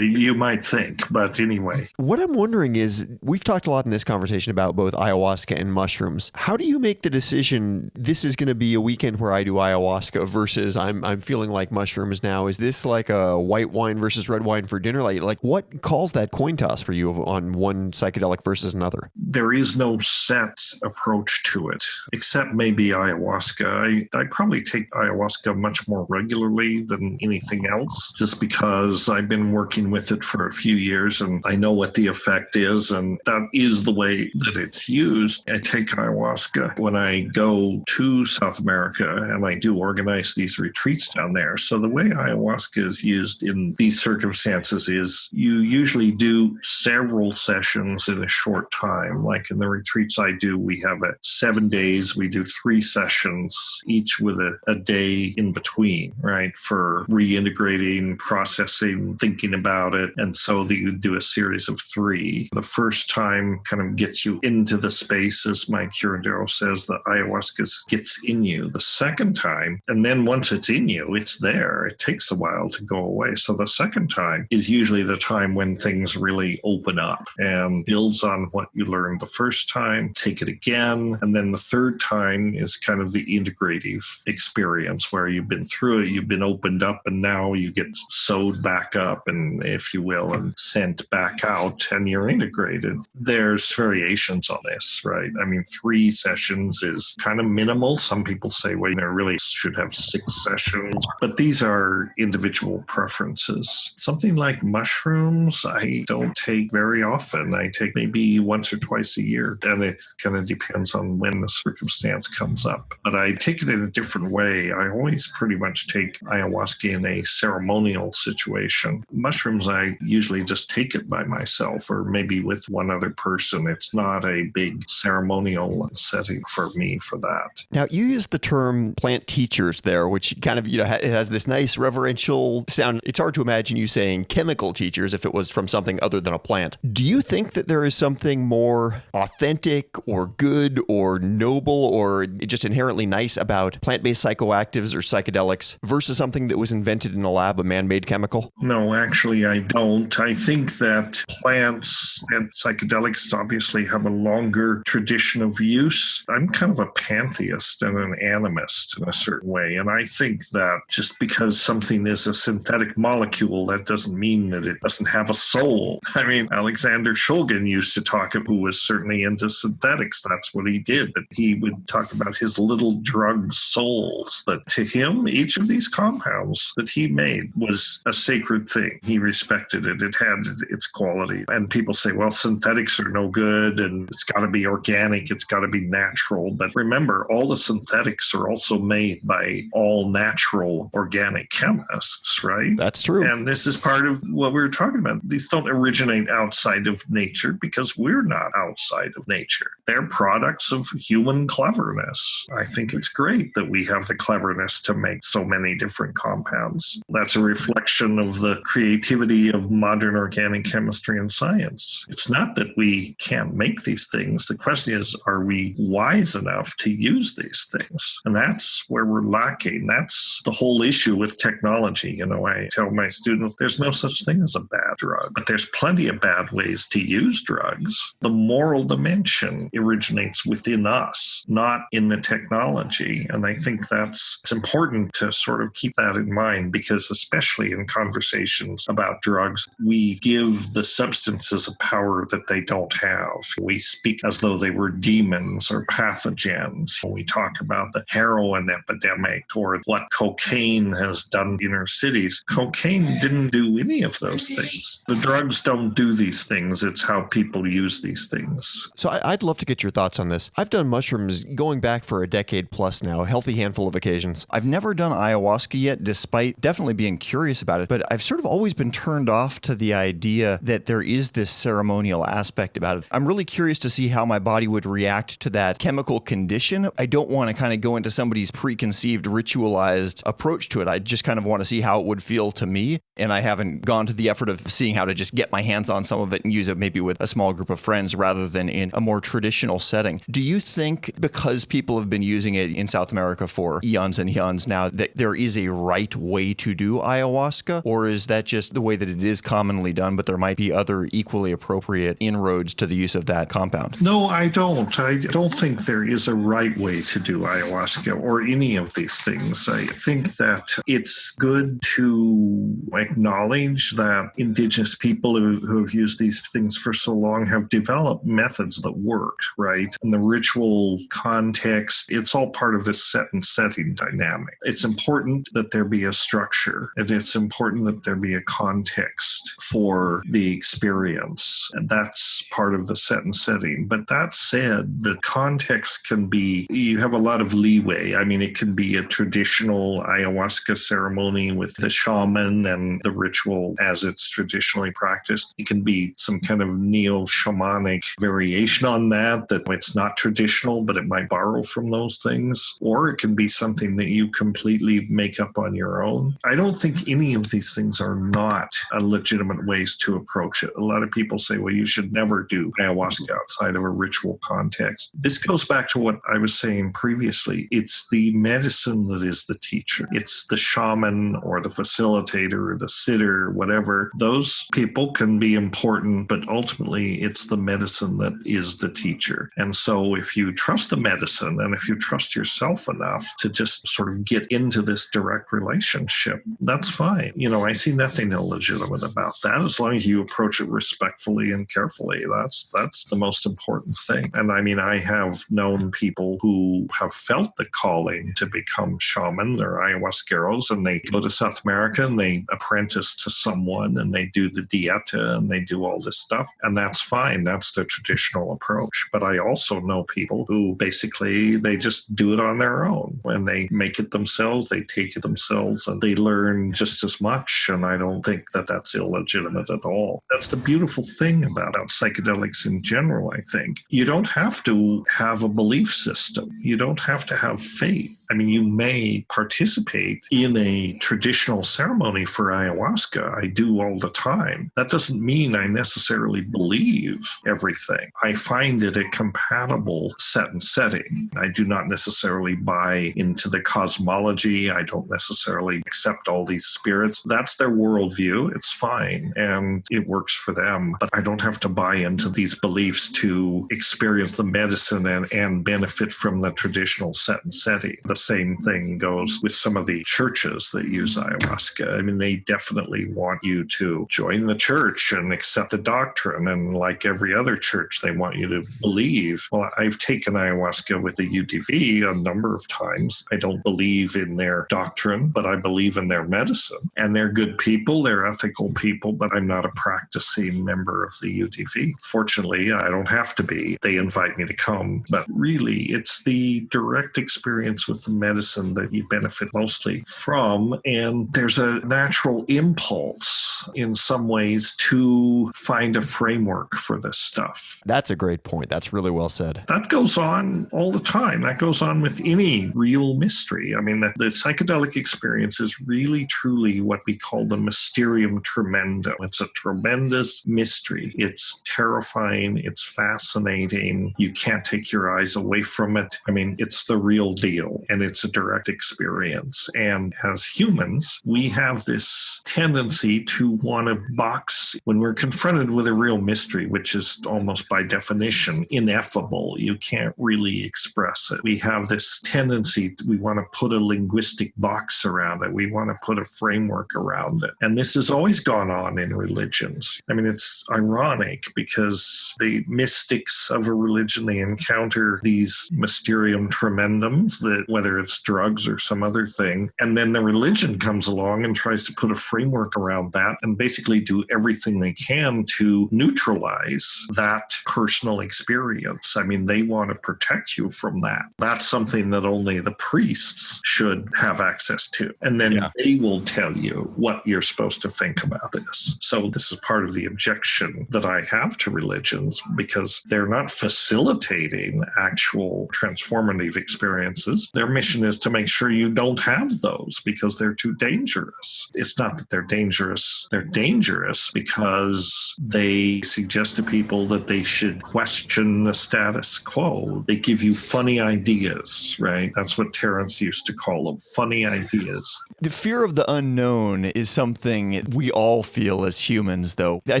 you might think, but anyway. What I'm wondering is, we've talked a lot in this conversation about both ayahuasca and mushrooms. How do you make the decision, this is going to be a weekend where I do ayahuasca versus I'm feeling like mushrooms now? Is this like a white wine versus red wine for dinner? Like what calls that coin toss for you on one psychedelic versus another? There is no set approach to it, except maybe ayahuasca. I probably take ayahuasca much more regularly than anything else, just because I've been working with it for a few years and I know what the effect is, and that is the way that it's used. I take ayahuasca when I go to South America, and I do organize these retreats down there. So the way ayahuasca is used in these circumstances is you usually do several sessions in a short time. Like in the retreats I do, we have 7 days. We do 3 sessions, each with a day in between, right, for reintegrating, processing, thinking about it. And so that you do a series of 3. The first time kind of gets you into the space, as my curandero says, the ayahuasca gets in you. The second time, and then once it's in you, it's there. It takes a while to go away. So the second time is usually the time when things really open up and builds on what you learned the first time, take it again. And then the third time is kind of the integrative experience where you've been through it, you've been opened up, and now you get sewed back up, and if you will, and sent back out, and you're integrated. There's variations on this, right? I mean, 3 sessions is kind of minimal. Some people say, well, really should have 6 sessions, but these are individual preferences. Something like mushrooms, I don't take very often. I take maybe once or twice a year, and it kind of depends on when the circumstance comes up. But I take it in a different way. I always pretty much take ayahuasca in a ceremonial situation. Mushrooms, I usually just take it by myself or maybe with one other person. It's not a big ceremonial setting for me for that. Now, you use the term plant teachers there, which kind of, it has this nice reverential sound. It's hard to imagine you saying chemical teachers if it was from something other than a plant. Do you think that there is something more authentic or good or noble or just inherently nice about plant-based psychoactives or psychedelics versus something that was invented in a lab, a man-made chemical? No, actually, I don't. I think that plants and psychedelics obviously have a longer tradition of use. I'm kind of a pantheist and an animist in a certain way. And I think that just because something is a synthetic molecule, that doesn't mean that it doesn't have a soul. I mean, Alexander Shulgin used to talk, who was certainly into synthetics. That's what he did. But he would talk about his little drug souls, that to him, each of these compounds that he made was a sacred thing. He respected it. It had its quality. And people say, well, synthetics are no good and it's got to be organic. It's got to be natural. But remember, all the synthetics are also made by all natural organic chemists, right? That's true. And this is part of what we were talking about. These don't originate outside of nature because we're not outside of nature. They're products of human cleverness. I think it's great that we have the cleverness to make so many different compounds. That's a reflection of the creativity of modern organic chemistry and science. It's not that we can't make these things. The question is, are we wise enough to use these things? And that's where we're lacking. That's the whole issue with technology. I tell my students, there's no such thing as a bad drug, but there's plenty of bad ways to use drugs. The moral dimension originates within us, not in the technology. And I think it's important to sort of keep that in mind, because especially in conversations about drugs, we give the substances a power that they don't have. We speak as though they were demons or pathogens. We talk about the heroin epidemic or what cocaine has done in our cities. Cocaine didn't do any of those things. The drugs don't do these things. It's how people use these things. So I'd love to get your thoughts on this. I've done mushrooms going back for a decade plus now, a healthy handful of occasions. I've never done ayahuasca yet, despite definitely being curious about it, but I've sort of always been turned off to the idea that there is this ceremonial aspect about it. I'm really curious to see how my body would react to that chemical condition. I don't want to kind of go into somebody's preconceived, ritualized approach to it. I just kind of want to see how it would feel to me. And I haven't gone to the effort of seeing how to just get my hands on some of it and use it maybe with a small group of friends rather than in a more traditional setting. Do you think because people have been using it in South America for eons and eons now that there is a right way to do ayahuasca? Or is that just the way that it is commonly done, but there might be other equally appropriate inroads to the use of that compound? No, I don't. I don't think there is a right way to do ayahuasca or any of these things. I think that it's good to acknowledge that Indigenous people who have used these things for so long have developed methods that work, right? And the ritual context, it's all part of this set and setting dynamic. It's important that there be a structure, and it's important that there be a context for the experience. And that's part of the set and setting. But that said, the context can be, you have a lot of leeway. I mean, it can be a traditional ayahuasca ceremony with the shaman and the ritual as it's traditionally practiced. It can be some kind of neo-shamanic variation on that it's not traditional, but it might borrow from those things. Or it can be something that you completely make up on your own. I don't think any of these things are not legitimate ways to approach it. A lot of people say, well, you should never do ayahuasca outside of a ritual context. This goes back to what I was saying previously. It's the medicine that is the teacher. It's the shaman or the facilitator or the sitter, whatever. Those people can be important, but ultimately it's the medicine that is the teacher. And so if you trust the medicine and if you trust yourself enough to just sort of get into this direct relationship, that's fine. I see nothing illegitimate about that as long as you approach it respectfully and carefully. That's the most important thing. And I mean, I have known people who have felt the calling to become shaman or ayahuasqueros, and they go to South America and they apprentice to someone and they do the dieta and they do all this stuff. And that's fine. That's the traditional approach. But I also know people who basically they just do it on their own. When they make it themselves, they take it themselves, and they learn just as much. And I don't think that that's illegitimate at all. That's the beautiful thing about psychedelics in general, I think. You don't have to have a belief system. You don't have to have faith. I mean, you may participate in a traditional ceremony for ayahuasca. I do all the time. That doesn't mean I necessarily believe everything. I find it a compatible set and setting. I do not necessarily buy into the cosmology. I don't necessarily accept all these spirits. That's their worldview. It's fine, and it works for them. But I don't have to buy into these beliefs to experience the medicine and benefit from the traditional set and setting. The same thing goes with some of the churches that use ayahuasca. I mean, they definitely want you to join the church and accept the doctrine. And like every other church, they want you to believe. Well, I've taken ayahuasca with the UDV a number of times. I don't believe in their doctrine, but I believe in their medicine. And they're good people, they're ethical people, but I'm not a practicing member of the UDV. Fortunately, I don't have to be. They invite me to come. But really, it's the direct experience with the medicine that you benefit mostly from. And there's a natural impulse in some ways to find a framework for this stuff. That's a great point. That's really well said. That goes on all the time. That goes on with any real mystery. I mean, the psychedelic experience is really, truly what we call the mysterium tremendum. It's a tremendous mystery. It's terrifying. It's fascinating. You can't take your eyes away from it. I mean, it's the real deal, and it's a direct experience. And as humans, we have this this tendency to want to box when we're confronted with a real mystery, which is almost by definition ineffable. You can't really express it. We have this tendency, we want to put a linguistic box around it. We want to put a framework around it. And this has always gone on in religions. I mean, it's ironic because the mystics of a religion, they encounter these mysterium tremendums, that whether it's drugs or some other thing, and then the religion comes along and tries to put a framework around that and basically do everything they can to neutralize that personal experience. I mean, they want to protect you from that. That's something that only the priests should have access to. And then they will tell you what you're supposed to think about this. So this is part of the objection that I have to religions, because they're not facilitating actual transformative experiences. Their mission is to make sure you don't have those because they're too dangerous. It's not that they're dangerous. They're dangerous because they suggest to people that they should question the status quo. They give you funny ideas, right? That's what Terence used to call them, funny ideas. The fear of the unknown is something we all feel as humans, though. I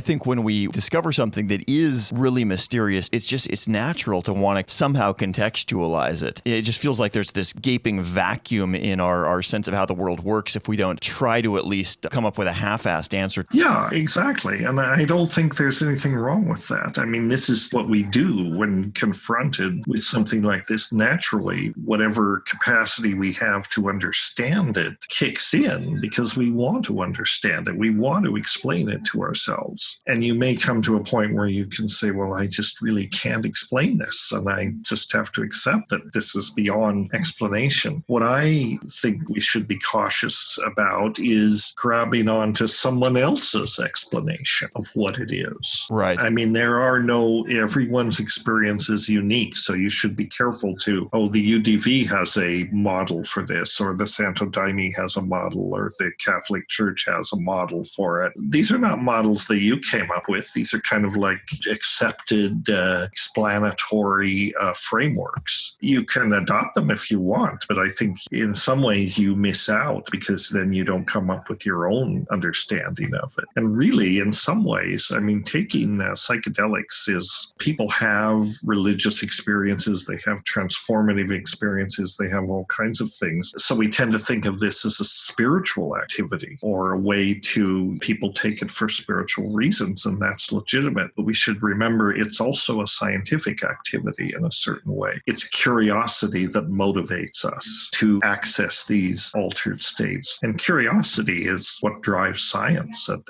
think when we discover something that is really mysterious, it's natural to want to somehow contextualize it. It just feels like there's this gaping vacuum in our sense of how the world works if we don't try to at least come up with a half-assed answer. Yeah, exactly. And I don't think there's anything wrong with that. I mean, this is what we do when confronted with something like this. Naturally, whatever capacity we have to understand it kicks in because we want to understand it. We want to explain it to ourselves. And you may come to a point where you can say, well, I just really can't explain this. And I just have to accept that this is beyond explanation. What I think we should be cautious about is grabbing onto someone else's explanation of what it is. Right. I mean, everyone's experience is unique. So you should be careful to, the UDV has a model for this, or the Santo Daime has a model, or the Catholic Church has a model for it. These are not models that you came up with. These are kind of like accepted explanatory frameworks. You can adopt them if you want, but I think in some ways you miss out because then you don't come up with your own understanding of it. And really, in some ways, I mean, taking psychedelics is people have religious experiences, they have transformative experiences, they have all kinds of things. So we tend to think of this as a spiritual activity or a way to people take it for spiritual reasons, and that's legitimate. But we should remember it's also a scientific activity in a certain way. It's curiosity that motivates us to access these altered states. And curiosity is what drives science at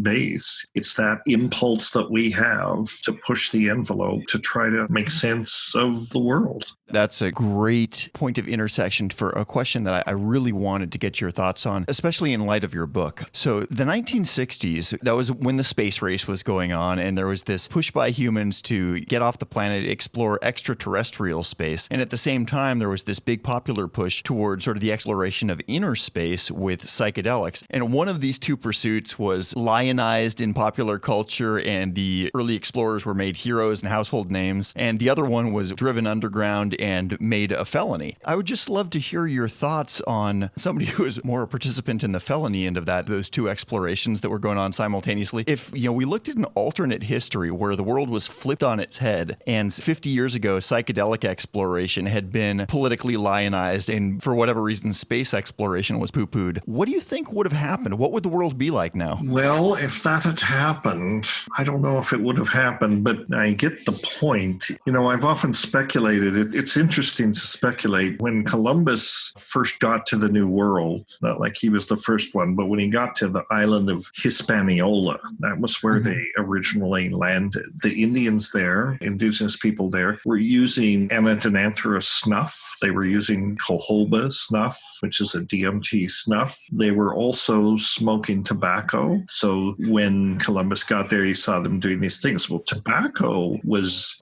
base. It's that impulse that we have to push the envelope to try to make sense of the world. That's a great point of intersection for a question that I really wanted to get your thoughts on, especially in light of your book. So the 1960s, that was when the space race was going on, and there was this push by humans to get off the planet, explore extraterrestrial space. And at the same time, there was this big popular push towards sort of the exploration of inner space with psychedelics. And one of these two pursuits was lionized in popular culture, and the early explorers were made heroes and household names. And the other one was driven underground and made a felony. I would just love to hear your thoughts on somebody who is more a participant in the felony end of that, those two explorations that were going on simultaneously. If, we looked at an alternate history where the world was flipped on its head, and 50 years ago, psychedelic exploration had been politically lionized, and for whatever reason, space exploration was poo-pooed. What do you think would have happened? What would the world be like now? Well, if that had happened, I don't know if it would have happened, but I get the point. I've often speculated, it's interesting to speculate. When Columbus first got to the New World, not like he was the first one, but when he got to the island of Hispaniola, that was where they originally landed. The Indians there, indigenous people there, were using Anadenanthera snuff. They were using jojoba snuff, which is a DMT snuff. They were also smoking tobacco. So when Columbus got there, he saw them doing these things. Well, tobacco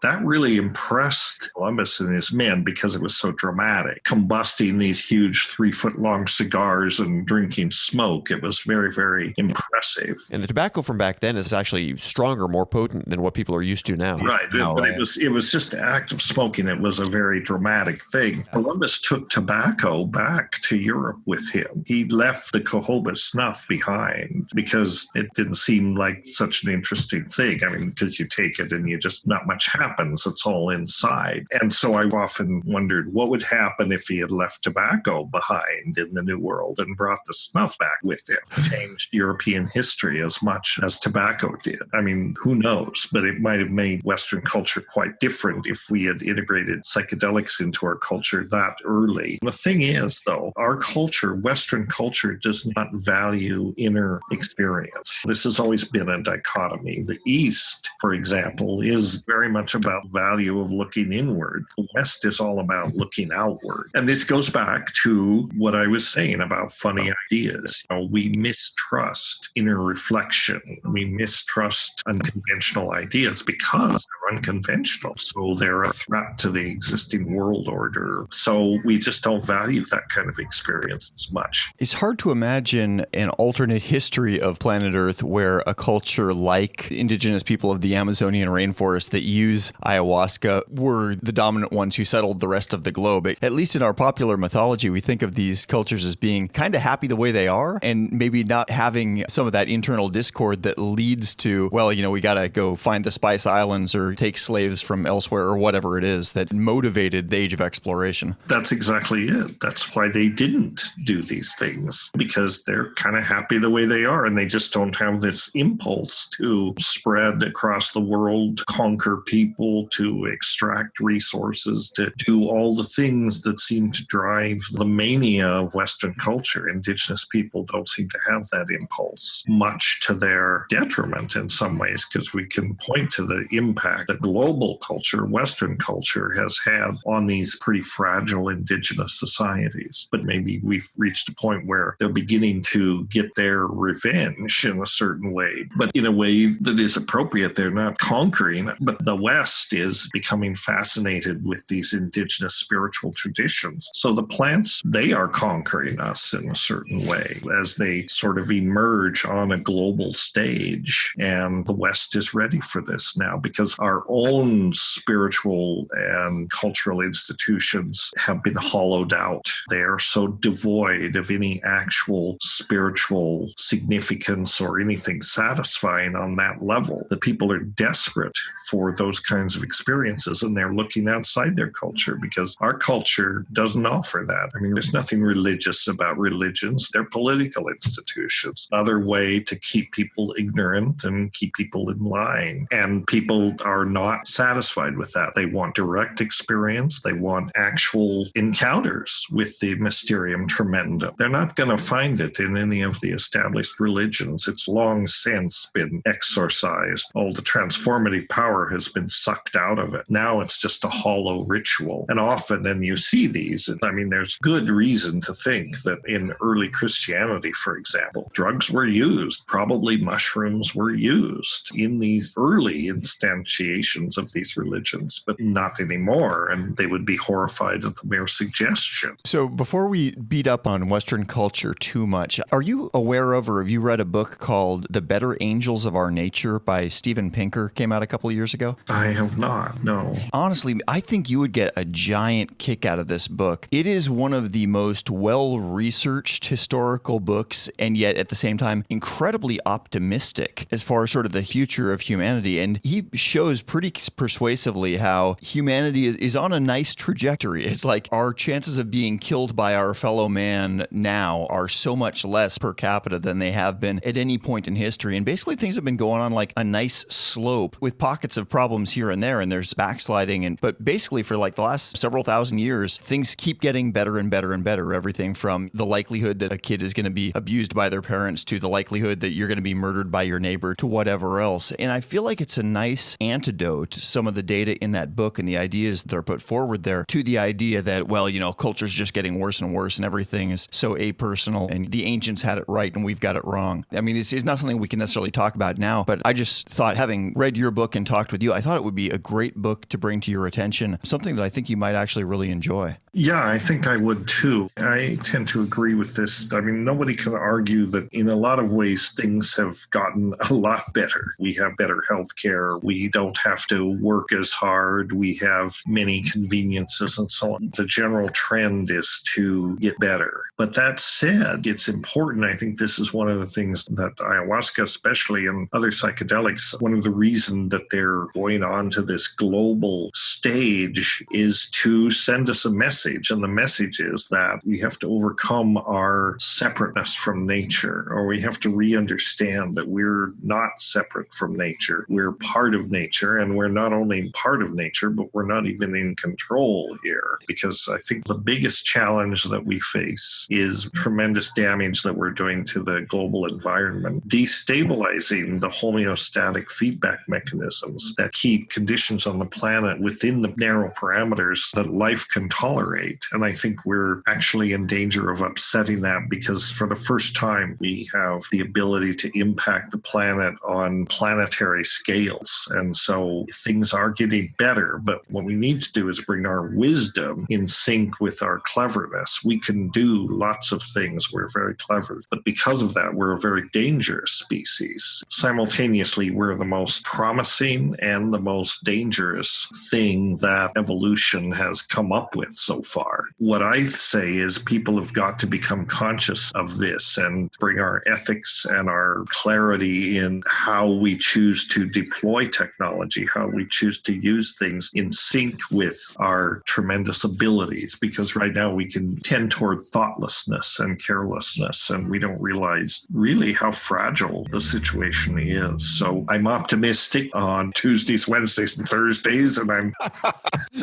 that really impressed Columbus and his men because it was so dramatic. Combusting these huge 3-foot-long cigars and drinking smoke, it was very, very impressive. And the tobacco from back then is actually stronger, more potent than what people are used to now. Right, but it was just the act of smoking. It was a very dramatic thing. Columbus took tobacco back to Europe with him. He left the cohoba snuff behind because it didn't seem like such an interesting thing. I mean, because you take it and you just, not much happens. It's all inside. And so I've often wondered what would happen if he had left tobacco behind in the New World and brought the snuff back with him. Changed European history as much as tobacco did. I mean, who knows? But it might have made Western culture quite different if we had integrated psychedelics into our culture that early. The thing is, though, our culture, Western culture, does not value inner experience. This has always been a dichotomy. The East, for example, is very much about value of looking inward. The West is all about looking outward. And this goes back to what I was saying about funny ideas. We mistrust inner reflection. We mistrust unconventional ideas because they're unconventional. So they're a threat to the existing world order. So we just don't value that kind of experience as much. It's hard to imagine an alternate history of planet Earth where a culture like indigenous people of the Amazonian rainforest that use ayahuasca were the dominant ones who settled the rest of the globe. At least in our popular mythology, we think of these cultures as being kind of happy the way they are and maybe not having some of that internal discord that leads to, well, we got to go find the Spice Islands or take slaves from elsewhere or whatever it is that motivated the age of exploration. That's exactly it. That's why they didn't do these things, because they're kind of happy the way they are and they just don't have this impulse to spread across the world, conquer people, to extract resources, to do all the things that seem to drive the mania of Western culture. Indigenous people don't seem to have that impulse, much to their detriment in some ways, because we can point to the impact that global culture, Western culture, has had on these pretty fragile indigenous societies. But maybe we've reached a point where they're beginning to get their revenge in a certain way, but in a way that is appropriate. They're not conquering, but the West is becoming fascinated with these indigenous spiritual traditions. So the plants, they are conquering us in a certain way as they sort of emerge on a global stage. And the West is ready for this now because our own spiritual and cultural institutions have been hollowed out. They are so devoid of any actual spiritual significance or anything satisfying on that level that people are desperate for those kinds of experiences, and they're looking outside their culture because our culture doesn't offer that. I mean, there's nothing religious about religions. They're political institutions, another way to keep people ignorant and keep people in line. And people are not satisfied with that. They want direct experience. They want actual encounters with the mysterium tremendum. They're not going to find it in any of the established religions. It's long since been exorcised. All the transformative power has been sucked out of it. Now it's just a hollow ritual. And often, and you see these, I mean, there's good reason to think that in early Christianity, for example, drugs were used. Probably mushrooms were used in these early instantiations of these religions, but not anymore. And they would be horrified at the mere suggestion. So before we beat up on Western culture too much, are you aware of or have you read a book called The Better Angels of Our Nature by Steven Pinker? Came out a couple of years ago? I have not, no. Honestly, I think you would get a giant kick out of this book. It is one of the most well-researched historical books, and yet at the same time, incredibly optimistic as far as sort of the future of humanity. And he shows pretty persuasively how humanity is on a nice trajectory. It's like our chances of being killed by our fellow man now are so much less per capita than they have been at any point in history. And basically things have been going on like a nice slope with pockets of problems here and there, and there's backsliding. But basically for like the last several thousand years, things keep getting better and better and better. Everything from the likelihood that a kid is going to be abused by their parents to the likelihood that you're going to be murdered by your neighbor to whatever else. And I feel like it's a nice antidote, some of the data in that book and the ideas that are put forward there, to the idea that, well, culture's just getting worse and worse and everything is so apersonal and the ancients had it right and we've got it wrong. I mean, it's not something we can necessarily talk about now, but I just thought, having read your book and talked with you, I thought it would be a great book to bring to your attention, something something that I think you might actually really enjoy. Yeah, I think I would too. I tend to agree with this. I mean, nobody can argue that in a lot of ways things have gotten a lot better. We have better healthcare. We don't have to work as hard. We have many conveniences and so on. The general trend is to get better. But that said, it's important. I think this is one of the things that ayahuasca, especially, and other psychedelics, one of the reasons that they're going on to this global stage is to send us a message. And the message is that we have to overcome our separateness from nature, or we have to re-understand that we're not separate from nature. We're part of nature, and we're not only part of nature, but we're not even in control here. Because I think the biggest challenge that we face is tremendous damage that we're doing to the global environment, destabilizing the homeostatic feedback mechanisms that keep conditions on the planet within the narrow parameters that life can tolerate. And I think we're actually in danger of upsetting that, because for the first time, we have the ability to impact the planet on planetary scales. And so things are getting better. But what we need to do is bring our wisdom in sync with our cleverness. We can do lots of things. We're very clever. But because of that, we're a very dangerous species. Simultaneously, we're the most promising and the most dangerous thing that evolution has come up with so far. What I say is people have got to become conscious of this and bring our ethics and our clarity in how we choose to deploy technology, how we choose to use things in sync with our tremendous abilities. Because right now we can tend toward thoughtlessness and carelessness, and we don't realize really how fragile the situation is. So I'm optimistic on Tuesdays, Wednesdays, and Thursdays, and I'm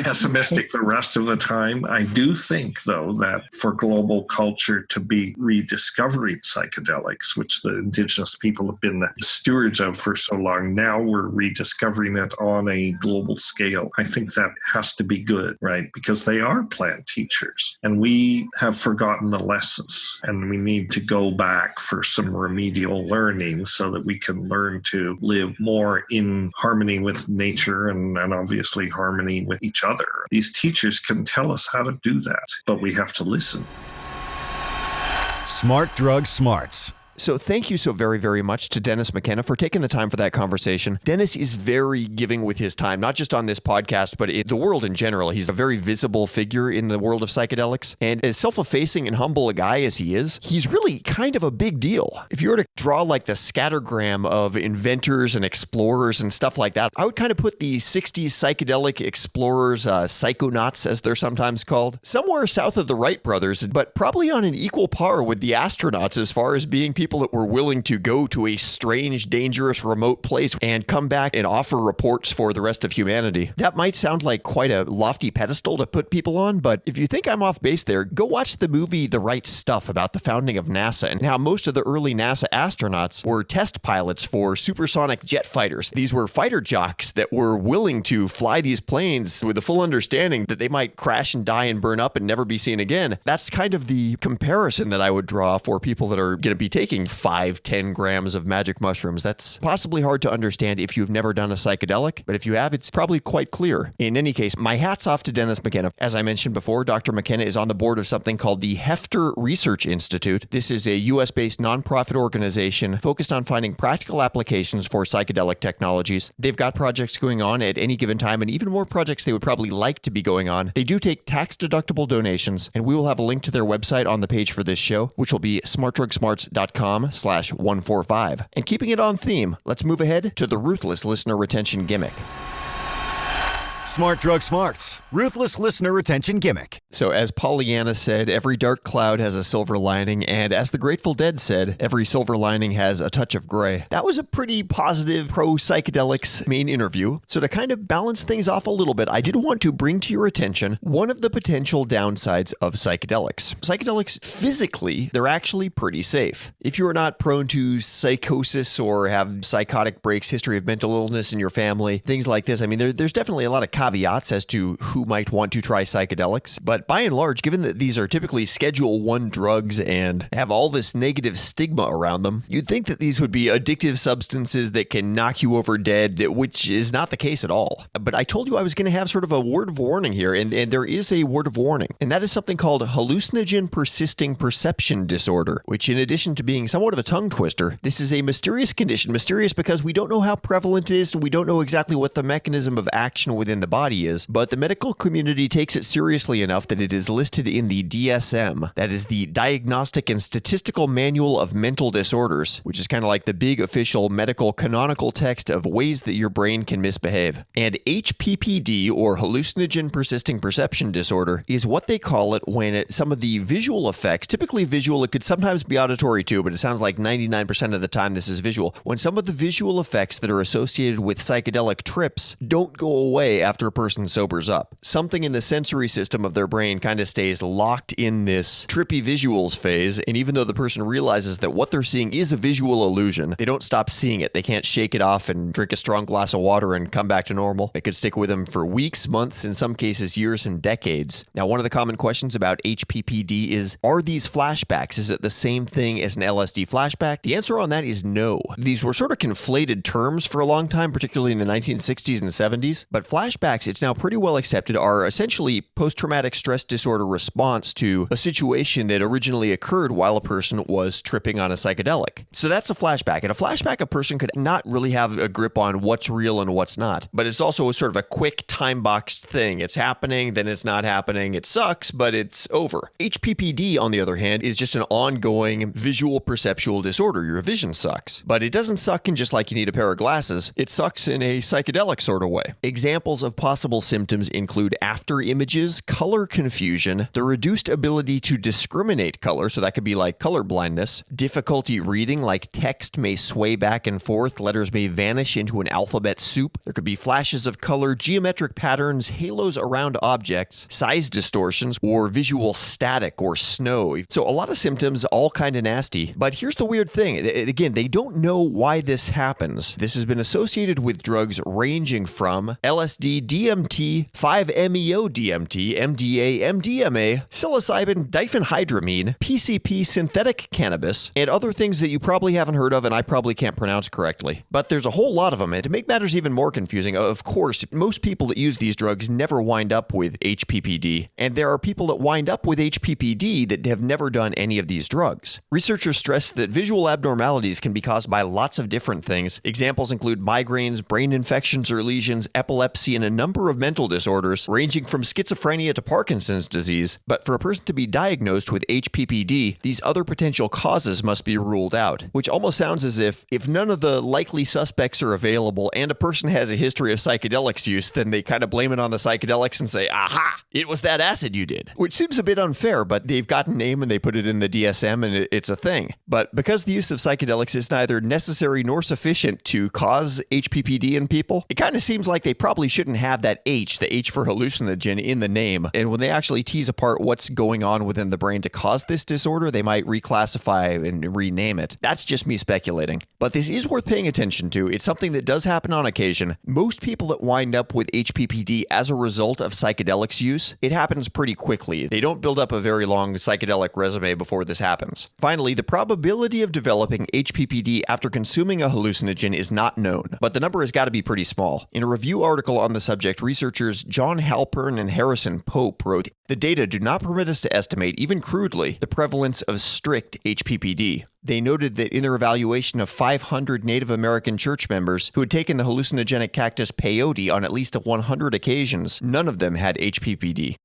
pessimistic the rest of the time. I do think, though, that for global culture to be rediscovering psychedelics, which the Indigenous people have been the stewards of for so long, now we're rediscovering it on a global scale. I think that has to be good, right? Because they are plant teachers, and we have forgotten the lessons, and we need to go back for some remedial learning so that we can learn to live more in harmony with nature and obviously harmony with each other. These teachers can tell us how to do that, but we have to listen. Smart Drug Smarts. So thank you so very, very much to Dennis McKenna for taking the time for that conversation. Dennis is very giving with his time, not just on this podcast, but in the world in general. He's a very visible figure in the world of psychedelics. And as self-effacing and humble a guy as he is, he's really kind of a big deal. If you were to draw like the scattergram of inventors and explorers and stuff like that, I would kind of put the 60s psychedelic explorers, psychonauts as they're sometimes called, somewhere south of the Wright brothers, but probably on an equal par with the astronauts as far as being people that were willing to go to a strange, dangerous, remote place and come back and offer reports for the rest of humanity. That might sound like quite a lofty pedestal to put people on, but if you think I'm off base there, go watch the movie The Right Stuff about the founding of NASA and how most of the early NASA astronauts were test pilots for supersonic jet fighters. These were fighter jocks that were willing to fly these planes with the full understanding that they might crash and die and burn up and never be seen again. That's kind of the comparison that I would draw for people that are going to be taking 5-10 grams of magic mushrooms. That's possibly hard to understand if you've never done a psychedelic, but if you have, it's probably quite clear. In any case, my hat's off to Dennis McKenna. As I mentioned before, Dr. McKenna is on the board of something called the Heffter Research Institute. This is a US-based nonprofit organization focused on finding practical applications for psychedelic technologies. They've got projects going on at any given time, and even more projects they would probably like to be going on. They do take tax-deductible donations, and we will have a link to their website on the page for this show, which will be smartdrugsmarts.com/145. And keeping it on theme, let's move ahead to the ruthless listener retention gimmick. Smart Drug Smarts, ruthless listener retention gimmick. So as Pollyanna said, every dark cloud has a silver lining, and as the Grateful Dead said, every silver lining has a touch of gray. That was a pretty positive pro-psychedelics main interview. So to kind of balance things off a little bit, I did want to bring to your attention one of the potential downsides of psychedelics. Psychedelics, physically, they're actually pretty safe. If you are not prone to psychosis or have psychotic breaks, history of mental illness in your family, things like this, I mean, there's definitely a lot of caveats as to who might want to try psychedelics, but by and large, given that these are typically Schedule 1 drugs and have all this negative stigma around them, you'd think that these would be addictive substances that can knock you over dead, which is not the case at all. But I told you I was going to have sort of a word of warning here, and there is a word of warning, and that is something called hallucinogen persisting perception disorder, which in addition to being somewhat of a tongue twister, this is a mysterious condition. Mysterious because we don't know how prevalent it is, and we don't know exactly what the mechanism of action within the body is, but the medical community takes it seriously enough that it is listed in the DSM, that is the Diagnostic and Statistical Manual of Mental Disorders, which is kind of like the big official medical canonical text of ways that your brain can misbehave. And HPPD, or hallucinogen persisting perception disorder, is what they call it when some of the visual effects, typically visual, it could sometimes be auditory too, but it sounds like 99% of the time this is visual, when some of the visual effects that are associated with psychedelic trips don't go away after a person sobers up. Something in the sensory system of their brain kind of stays locked in this trippy visuals phase, and even though the person realizes that what they're seeing is a visual illusion, they don't stop seeing it. They can't shake it off and drink a strong glass of water and come back to normal. It could stick with them for weeks, months, in some cases years and decades. Now, one of the common questions about HPPD is, are these flashbacks? Is it the same thing as an LSD flashback? The answer on that is no. These were sort of conflated terms for a long time, particularly in the 1960s and 70s, but flashbacks, it's now pretty well accepted, are essentially post-traumatic stress disorder response to a situation that originally occurred while a person was tripping on a psychedelic. So that's a flashback. And a flashback, a person could not really have a grip on what's real and what's not. But it's also sort of a quick time-boxed thing. It's happening, then it's not happening. It sucks, but it's over. HPPD, on the other hand, is just an ongoing visual perceptual disorder. Your vision sucks. But it doesn't suck in just like you need a pair of glasses. It sucks in a psychedelic sort of way. Examples of possible symptoms include after images, color confusion, the reduced ability to discriminate color, so that could be like color blindness, difficulty reading, like text may sway back and forth, letters may vanish into an alphabet soup. There could be flashes of color, geometric patterns, halos around objects, size distortions, or visual static or snow. So a lot of symptoms, all kind of nasty. But here's the weird thing. Again, they don't know why this happens. This has been associated with drugs ranging from LSD, DMT, 5-MeO-DMT, MDA, MDMA, psilocybin, diphenhydramine, PCP, synthetic cannabis, and other things that you probably haven't heard of and I probably can't pronounce correctly. But there's a whole lot of them, and to make matters even more confusing, of course, most people that use these drugs never wind up with HPPD, and there are people that wind up with HPPD that have never done any of these drugs. Researchers stress that visual abnormalities can be caused by lots of different things. Examples include migraines, brain infections or lesions, epilepsy, and a number of mental disorders, ranging from schizophrenia to Parkinson's disease. But for a person to be diagnosed with HPPD, these other potential causes must be ruled out, which almost sounds as if none of the likely suspects are available and a person has a history of psychedelics use, then they kind of blame it on the psychedelics and say, aha, it was that acid you did. Which seems a bit unfair, but they've got a name and they put it in the DSM and it's a thing. But because the use of psychedelics is neither necessary nor sufficient to cause HPPD in people, it kind of seems like they probably shouldn't have that H, the H for hallucinogen, in the name. And when they actually tease apart what's going on within the brain to cause this disorder, they might reclassify and rename it. That's just me speculating. But this is worth paying attention to. It's something that does happen on occasion. Most people that wind up with HPPD as a result of psychedelics use, it happens pretty quickly. They don't build up a very long psychedelic resume before this happens. Finally, the probability of developing HPPD after consuming a hallucinogen is not known, but the number has got to be pretty small. In a review article on the subject, researchers John Halpern and Harrison Pope wrote, "The data do not permit us to estimate, even crudely, the prevalence of strict HPPD." They noted that in their evaluation of 500 Native American church members who had taken the hallucinogenic cactus peyote on at least 100 occasions, none of them had HPPD.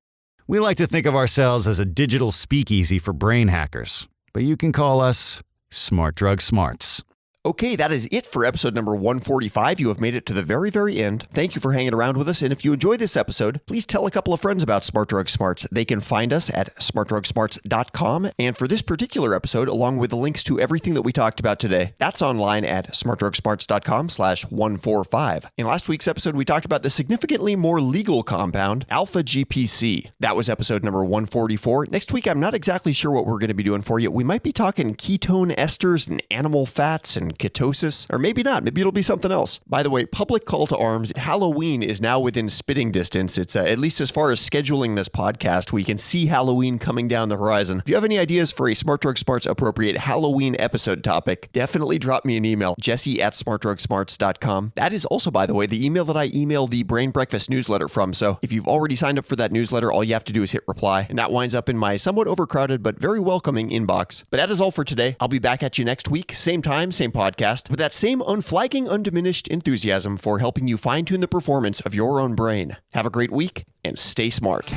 We like to think of ourselves as a digital speakeasy for brain hackers, but you can call us Smart Drug Smarts. Okay, that is it for episode number 145. You have made it to the very, very end. Thank you for hanging around with us. And if you enjoyed this episode, please tell a couple of friends about Smart Drug Smarts. They can find us at smartdrugsmarts.com. And for this particular episode, along with the links to everything that we talked about today, that's online at smartdrugsmarts.com/145. In last week's episode, we talked about the significantly more legal compound, alpha GPC. That was episode number 144. Next week, I'm not exactly sure what we're going to be doing for you. We might be talking ketone esters and animal fats and ketosis, or maybe not. Maybe it'll be something else. By the way, public call to arms. Halloween is now within spitting distance. It's at least as far as scheduling this podcast, we can see Halloween coming down the horizon. If you have any ideas for a Smart Drug Smarts appropriate Halloween episode topic, definitely drop me an email, jesse@smartdrugsmarts.com. That is also, by the way, the email that I email the Brain Breakfast newsletter from. So if you've already signed up for that newsletter, all you have to do is hit reply, and that winds up in my somewhat overcrowded but very welcoming inbox. But that is all for today. I'll be back at you next week, same time, same podcast, with that same unflagging, undiminished enthusiasm for helping you fine-tune the performance of your own brain. Have a great week, and stay smart.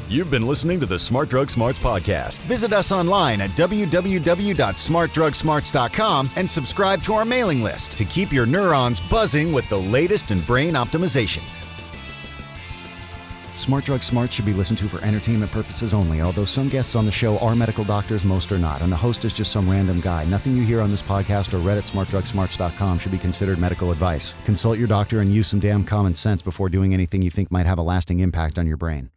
You've been listening to the Smart Drug Smarts podcast. Visit us online at www.smartdrugsmarts.com and subscribe to our mailing list to keep your neurons buzzing with the latest in brain optimization. Smart Drug Smarts should be listened to for entertainment purposes only, although some guests on the show are medical doctors, most are not, and the host is just some random guy. Nothing you hear on this podcast or read at smartdrugsmarts.com should be considered medical advice. Consult your doctor and use some damn common sense before doing anything you think might have a lasting impact on your brain.